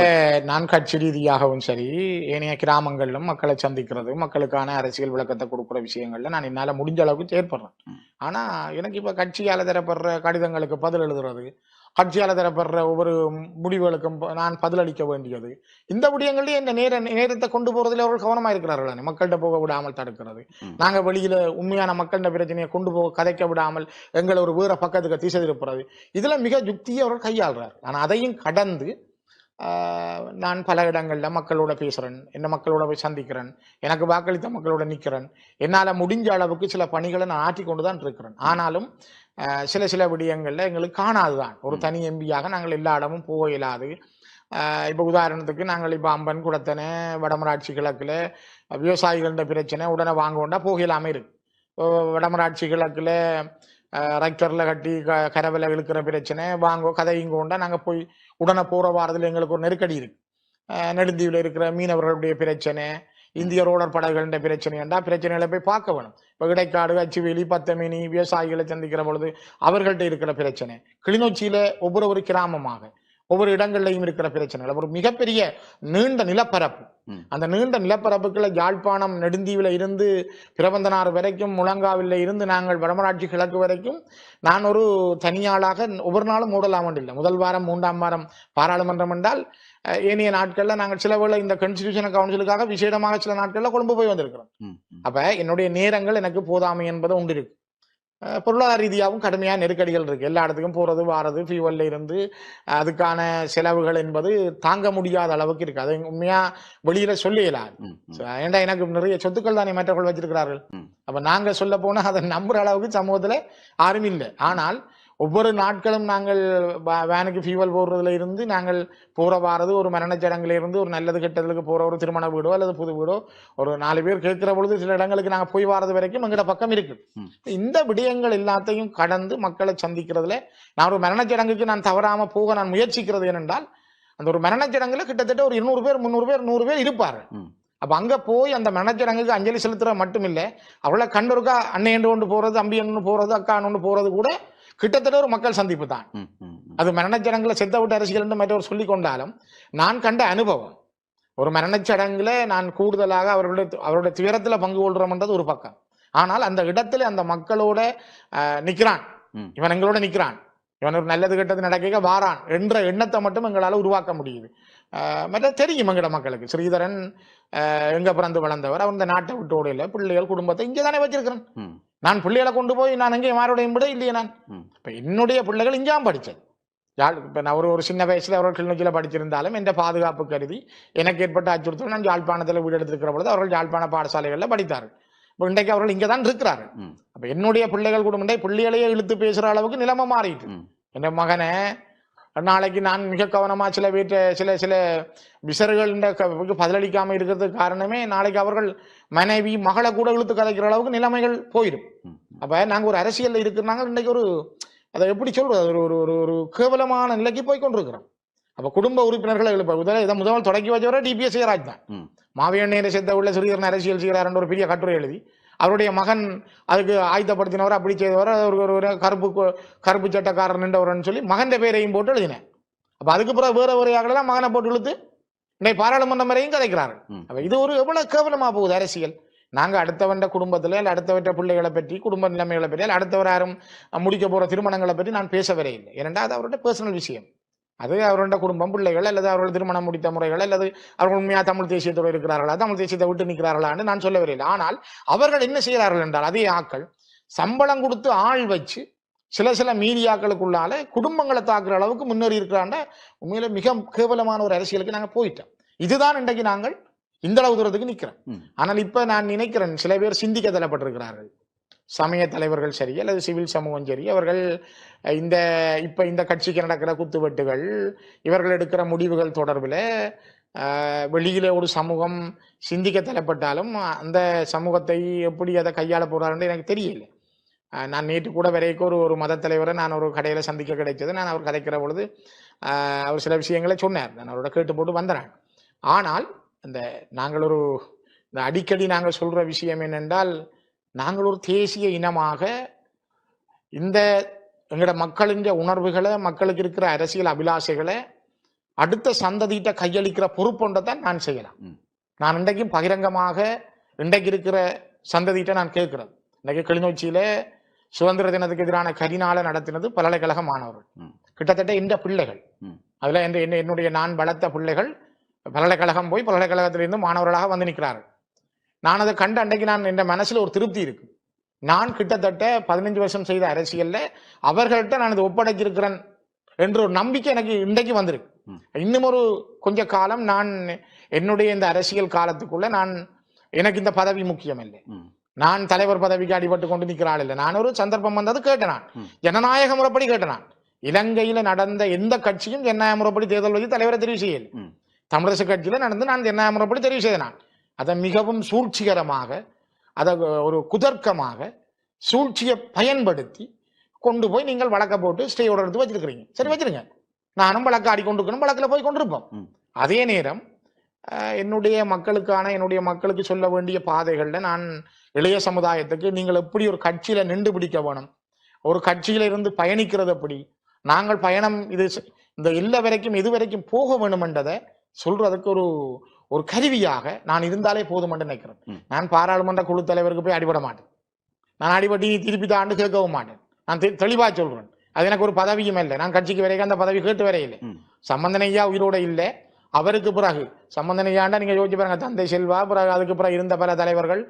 நான் கட்சி ரீதியாகவும் சரி, ஏனைய கிராமங்களிலும் மக்களை சந்திக்கிறது, மக்களுக்கான அரசியல் விளக்கத்தை கொடுக்குற விஷயங்கள்ல நான் என்னால முடிஞ்ச அளவுக்கு செயற்படுறேன். ஆனா எனக்கு இப்ப கட்சியால தரப்படுற கடிதங்களுக்கு பதில் எழுதுறது, கட்சியால தரப்படுற ஒவ்வொரு முடிவுகளுக்கும் நான் பதிலளிக்க வேண்டியது, இந்த விடயங்கள்லயே இந்த நேரத்தை கொண்டு போறதுல அவர்கள் கவனமா இருக்கிறார்கள். மக்கள்கிட்ட போக விடாமல் தடுக்கிறது, நாங்க வெளியில உண்மையான மக்கள்கிட்ட பிரச்சனையை கொண்டு போக கதைக்க விடாமல் எங்களை ஒரு வேற பக்கத்துக்கு திசை திருப்புறது, இதுல மிக யுக்தியை அவர்கள் கையாளுறார். ஆனா அதையும் கடந்து நான் பல இடங்கள்ல மக்களோட பேசுறேன், என்ன மக்களோட போய் சந்திக்கிறேன், எனக்கு வாக்களித்த மக்களோட நிக்கிறேன், என்னால முடிஞ்ச அளவுக்கு சில பணிகளை நான் ஆற்றி கொண்டுதான் இருக்கிறேன். ஆனாலும் சில விடயங்கள்ல எங்களுக்கு காணாதுதான். ஒரு தனி எம்பியாக நாங்கள் எல்லா இடமும் போக இயலாது. இப்ப உதாரணத்துக்கு நாங்கள் இப்ப அம்பன், குடத்தனை, வடமராட்சி கிழக்குல விவசாயிகள பிரச்சனை உடனே வாங்க வேண்டா போக இல்லாம இருக்கு. வடமராட்சி கிழக்குல ரெக்டர்ல கட்டி கரவில இழுக்கிற பிரச்சனை வாங்கோ கதையுங்கோண்டா நாங்க போய் உடனே போற வாரத்துல எங்களுக்கு ஒரு நெருக்கடி இருக்கு. நெடுந்தீவுல இருக்கிற மீனவர்களுடைய பிரச்சனை, இந்திய ரோடர் படகுகளின் பிரச்சனைண்டா பிரச்சனைகளை போய் பார்க்க வேணும். இப்ப இடைக்காடு, அச்சுவேலி, பத்தமேனி விவசாயிகளை சந்திக்கிற பொழுது அவர்கள்ட்ட இருக்கிற பிரச்சனை, கிளிநொச்சியில ஒவ்வொரு கிராமமாக ஒவ்வொரு இடங்கள்லையும் இருக்கிற பிரச்சனைகள், ஒரு மிகப்பெரிய நீண்ட நிலப்பரப்பு. அந்த நீண்ட நிலப்பரப்புக்குள்ள யாழ்ப்பாணம் நெடுந்தீவுல இருந்து பிரபந்தனார் வரைக்கும், முழங்காவில இருந்து நாங்கள் வடமராட்சி கிழக்கு வரைக்கும் நான் ஒரு தனியாளாக ஒவ்வொரு நாளும் மூடலாம் இல்லை. முதல் வாரம் 3ஆம் வாரம் பாராளுமன்றம் என்றால் ஏனைய நாட்கள்ல நாங்கள் சில வேளை இந்த கான்ஸ்டிடியூஷன் கவுன்சிலுக்காக விசேடமாக சில நாட்கள்ல கொழும்பு போய் வந்திருக்கிறோம். அப்ப என்னுடைய நேரங்கள் எனக்கு போதாமை என்பது உண்டு இருக்கு. பொருளாதார ரீதியாகவும் கடுமையான நெருக்கடிகள் இருக்கு. எல்லா இடத்துக்கும் போறது வாரது, ஃபியூவல்ல இருந்து அதுக்கான செலவுகள் என்பது தாங்க முடியாத அளவுக்கு இருக்கு. அதை உண்மையா வெளியில சொல்லிடலாம். ஏன்டா எனக்கு நிறைய சொத்துக்கள் தானே மற்றவர்கள் வச்சிருக்கிறார்கள். அப்ப நாங்க சொல்ல போனா அதை நம்புற அளவுக்கு சமூகத்துல யாரும் இல்லை. ஆனால் ஒவ்வொரு நாட்களும் நாங்கள் வேனுக்கு ஃபியூவல் போடுறதுல இருந்து நாங்கள் போற வாரது, ஒரு மரணச்சடங்குல இருந்து ஒரு நல்லது கெட்டதுக்கு போற ஒரு திருமண வீடோ அல்லது புது வீடோ ஒரு 4 பேர் கேட்கிற பொழுது சில இடங்களுக்கு நாங்கள் போய் வாரது வரைக்கும் எங்கட பக்கம் இருக்கு. இந்த விடயங்கள் எல்லாத்தையும் கடந்து மக்களை சந்திக்கிறதுல நான் ஒரு மரணச்சடங்குக்கு நான் தவறாம போக நான் முயற்சிக்கிறது ஏனென்றால் அந்த ஒரு மரணச்சடங்குல கிட்டத்தட்ட ஒரு 200 பேர் 300 பேர் 100 பேர் இருப்பாரு. அப்ப அங்க போய் அந்த மரணச்சடங்குக்கு அஞ்சலி செலுத்துற மட்டும் இல்லை, அவளை கண்டொருக்கா அண்ணன் கொண்டு போறது, அம்பி ஒன்று போறது, அக்கா ஒன்று போறது கூட கிட்டத்தட்ட ஒரு மக்கள் சந்திப்பு தான். அது மரணச்சடங்குல செத்த விட்டு அரசியல் என்று மற்றவர் சொல்லிக் கொண்டாலும் நான் கண்ட அனுபவம், ஒரு மரணச்சடங்குல நான் கூடுதலாக அவருடைய துயரத்துல பங்கு கொள்றோம்ன்றது ஒரு பக்கம். ஆனால் அந்த இடத்துல அந்த மக்களோட நிக்கிறான், இவன் எங்களோட நிக்கிறான், இவன் ஒரு நல்லது கெட்டது நடக்க வாரான் என்ற எண்ணத்தை மட்டும் எங்களால உருவாக்க முடியுது. மற்ற தெரியும் எங்கட மக்களுக்கு ஸ்ரீதரன் எங்க பிறந்து வளர்ந்தவர், அவர் இந்த நாட்டை விட்டு ஓடையில பிள்ளைகள் குடும்பத்தை இங்கதானே வச்சிருக்கிறேன். நான் பிள்ளைகளை கொண்டு போய் நான் எங்கே யாரோடையும் விட இல்லையே. நான் இப்ப என்னுடைய பிள்ளைகள் இங்கேயும் படிச்சது. இப்ப நான் ஒரு சின்ன வயசுல அவர்கள் கிளிநொச்சியில படிச்சிருந்தாலும் என்ற பாதுகாப்பு கருதி எனக்கு ஏற்பட்ட அச்சுறுத்தல் நான் யாழ்ப்பாணத்துல வீடு எடுத்திருக்கிற பொழுது அவர்கள் யாழ்ப்பாண பாடசாலைகள்ல படித்தார்கள். இப்ப இன்றைக்கு அவர்கள் இங்கதான் இருக்கிறார்கள். அப்ப என்னுடைய பிள்ளைகள் கூட பிள்ளைகளையே இழுத்து பேசுற அளவுக்கு நிலைமை மாறிட்டு, என் மகனை நாளைக்கு நான் மிக கவனமா சில வீட்டை சில விசர்கள் பதிலளிக்காம இருக்கிறதுக்கு காரணமே நாளைக்கு அவர்கள் மனைவி மகளை கூட இழுத்து கதைக்கிற அளவுக்கு நிலைமைகள் போயிடும். அப்ப நாங்க ஒரு அரசியல்ல இருக்கிறாங்க, இன்னைக்கு ஒரு அதை எப்படி சொல்றது, ஒரு ஒரு ஒரு கேவலமான நிலைக்கு போய் கொண்டிருக்கிறோம். அப்ப குடும்ப உறுப்பினர்களை எழுப்ப இதை முதல் தொடக்கி வச்சவரை டிபிஎஸ் ராஜ் தான். மாவியண்ணேரை சேர்த்த உள்ள சிறிதரன் அரசியல் செய்கிறார் ஒரு பெரிய கட்டுரை எழுதி அவருடைய மகன் அதுக்கு ஆயுதப்படுத்தினவர், அப்படி செய்தவர், ஒரு கருப்பு சட்டக்காரன் நின்றவர்னு சொல்லி மகன் பேரையும் போட்டு எழுதினேன். அப்ப அதுக்கு பிறகு வேற வரையாகலாம் மகனை போட்டு இழுத்து இன்னைக்கு பாராளுமன்றம் வரையும் கதைக்கிறார்கள். அப்ப இது ஒரு எவ்வளவு கேவலமா போகுது அரசியல். நாங்க அடுத்தவண்ட குடும்பத்துல இல்ல அடுத்தவற்ற பிள்ளைகளை பற்றி, குடும்ப நிலைமைகளை பற்றி, அல்ல அடுத்தவர் யாரும் முடிக்க போற திருமணங்களை பற்றி நான் பேச வரையில்லை. இல்லை. ஏனென்றா அது அவருடைய பர்சனல் விஷயம். அது அவருடைய குடும்பம், பிள்ளைகள், அல்லது அவர்கள் திருமணம் முடித்த முறைகள், அல்லது அவர்கள் உண்மையா தமிழ் தேசியத்தோடு இருக்கிறார்களா, தமிழ் தேசியத்தை விட்டு நிற்கிறார்களான்னு நான் சொல்ல வரையில்லை. ஆனால் அவர்கள் என்ன செய்கிறார்கள் என்றால் அதே ஆக்கள் சம்பளம் கொடுத்து ஆள் வச்சு சில மீடியாக்களுக்குள்ளால குடும்பங்களை தாக்குற அளவுக்கு முன்னேறி இருக்கிறாண்ட உண்மையில மிக கேவலமான ஒரு அரசியலுக்கு நாங்க போயிட்டோம். இதுதான் இன்றைக்கு நாங்கள் இந்த அளவு தூரத்துக்கு நிற்கிறோம். ஆனால் இப்ப நான் நினைக்கிறேன் சில பேர் சிந்திக்க தள்ளப்பட்டிருக்கிறார்கள், சமய தலைவர்கள் சரி அல்லது சிவில் சமூகம் சரி, அவர்கள் இந்த கட்சிக்கு நடக்கிற குத்துவெட்டுகள், இவர்கள் எடுக்கிற முடிவுகள் தொடர்பில் வெளியில ஒரு சமூகம் சிந்திக்க தள்ளப்பட்டாலும் அந்த சமூகத்தை எப்படி அதை கையாள போறாருன்னு எனக்கு தெரியல. நான் நேற்று கூட வரைக்கும் ஒரு மத தலைவரை நான் ஒரு கடையில் சந்திக்க கிடைச்சது. நான் அவர் கதைக்கிற பொழுது அவர் சில விஷயங்களை சொன்னார். நான் அவரோட கேட்டு போட்டு வந்தேன். ஆனால் நாங்கள் இந்த அடிக்கடி நாங்கள் சொல்ற விஷயம் என்னென்றால், நாங்கள் ஒரு தேசிய இனமாக இந்த எங்களோட மக்களின் உணர்வுகளை, மக்களுக்கு இருக்கிற அரசியல் அபிலாஷைகளை அடுத்த சந்ததியிட்ட கையளிக்கிற பொறுப்பொன்றை தான் நான் செய்யலாம். நான் இன்றைக்கும் பகிரங்கமாக இன்றைக்கு இருக்கிற சந்ததியிட்ட நான் கேட்கிறேன். இன்றைக்கு கிளிநொச்சியில சுதந்திர தினத்துக்கு எதிரான கரிநாளை நடத்தினது பல்கலைக்கழக மாணவர்கள். கிட்டத்தட்ட இந்த பிள்ளைகள், அதுல என்னுடைய நான் வளர்த்த பிள்ளைகள் பல்கலைக்கழகம் போய் பல்கலைக்கழகத்திலிருந்து மாணவர்களாக வந்து நிற்கிறார்கள். நான் அதை கண்டு அன்றைக்கு நான் என் மனசுல ஒரு திருப்தி இருக்கு. நான் கிட்டத்தட்ட 15 வருஷம் செய்த அரசியல்ல அவர்கள்ட்ட நான் இதை ஒப்படைச்சிருக்கிறேன் என்ற ஒரு நம்பிக்கை எனக்கு இன்றைக்கு வந்திருக்கு. இன்னும் ஒரு கொஞ்ச காலம் நான் என்னுடைய இந்த அரசியல் காலத்துக்குள்ள எனக்கு இந்த பதவி முக்கியம் இல்லை. நான் தலைவர் பதவிக்கு அடிபட்டு கொண்டு நிற்கிறாள் இல்லை. நான் ஒரு சந்தர்ப்பம் வந்தது கேட்டேன். நான் ஜனநாயக முறைப்படி கேட்டேன். இலங்கையில நடந்த எந்த கட்சியும் ஜனநாயக முறைப்படி தேர்தல் வச்சு தலைவரை தெரிவு செய்யல. தமிழரசு கட்சியில நடந்து நான் ஜனநாயக முறைப்படி தெரிவு செய்தேன். அதை மிகவும் சூழ்ச்சிகரமாக, அதை ஒரு குதர்க்கமாக சூழ்ச்சியை பயன்படுத்தி கொண்டு போய் நீங்கள் வழக்க போட்டு ஸ்டேயோட எடுத்து வச்சிருக்கிறீங்க. சரி, வச்சிருங்க, நானும் வழக்கு ஆடிக்கொண்டிருக்கணும், வழக்கில் போய் கொண்டிருப்போம். அதே நேரம் என்னுடைய மக்களுக்கு சொல்ல வேண்டிய பாதைகள்ல நான் இளைய சமுதாயத்துக்கு நீங்கள் எப்படி ஒரு கட்சியில நின்று பிடிக்க வேணும், ஒரு கட்சியில இருந்து பயணிக்கிறது எப்படி, நாங்கள் பயணம் இந்த இல்ல வரைக்கும் எது வரைக்கும் போக வேணும் என்றதை சொல்றதுக்கு ஒரு கருவியாக நான் இருந்தாலே போதும் என்று நினைக்கிறேன். நான் பாராளுமன்ற குழு தலைவருக்கு போய் அடிபட மாட்டேன். நான் அடிபட்டு திருப்பி தாண்டு கேட்கவும் மாட்டேன். நான் தெளிவா சொல்றேன். அது எனக்கு ஒரு பதவியும் இல்லை. நான் கட்சிக்கு வரைக்கும் அந்த பதவி கேட்டு வரையில்லை. சம்பந்தனையா உயிரோட இல்லை. அவருக்கு பிறகு சம்பந்தனையாண்டா நீங்க யோசிச்சு பாருங்க, தந்தை செல்வா, பிறகு அதுக்கு பிறகு இருந்த பல தலைவர்கள்,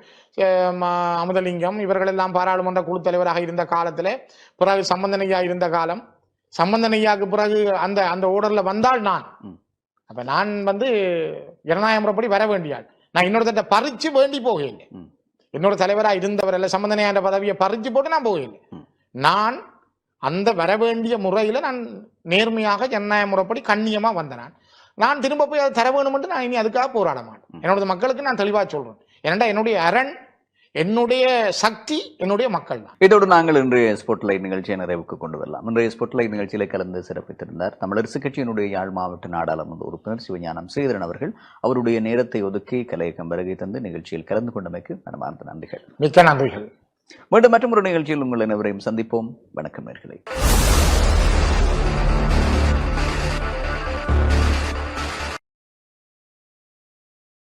அமுதலிங்கம், இவர்கள் எல்லாம் பாராளுமன்ற குழு தலைவராக இருந்த காலத்துல, பிறகு சம்பந்தனையா இருந்த காலம், சம்பந்தனையாவுக்கு பிறகு அந்த ஓர்டர்ல வந்தால் அப்ப நான் ஜனநாயக முறைப்படி வர வேண்டியாள். நான் இன்னொருத்த பறிச்சு வேண்டி போகவில்லை. இன்னொரு தலைவராக இருந்தவர் அல்ல சம்பந்தனையான பதவியை பறிச்சு போட்டு நான் போகவில்லை. நான் அந்த வர வேண்டிய முறையில நான் நேர்மையாக ஜனநாயக முறைப்படி கண்ணியமா வந்தேன். நான் திரும்ப போய் அதை தர வேணும் என்று நான் இனி அதுக்காக போராட மாட்டேன். என்னோட மக்களுக்கு நான் தெளிவா சொல்றேன். ஏனென்றா என்னுடைய அரண், என்னுடைய சக்தி என்னுடைய மக்கள் தான். இதோடு நாங்கள் இன்றைய ஸ்பாட்லைட் நிகழ்ச்சியை நிறைவுக்கு கொண்டு வரலாம். இன்றைய ஸ்பாட்லைட் நிகழ்ச்சியில கலந்து சிறப்பித்திருந்தார் தமிழரசு கட்சியினுடைய யாழ் மாவட்ட நாடாளுமன்ற உறுப்பினர் சிவஞானம் ஸ்ரீதரன் அவர்கள். அவருடைய நேரத்தை ஒதுக்கி கலையகம் வருகை தந்து நிகழ்ச்சியில் கலந்து கொண்டமைக்கு மனமார்ந்த நன்றிகள். மிக்க நன்றிகள். மீண்டும் மற்றொரு நிகழ்ச்சியில் உங்கள் அனைவரையும் சந்திப்போம். வணக்கம் நேயர்களே.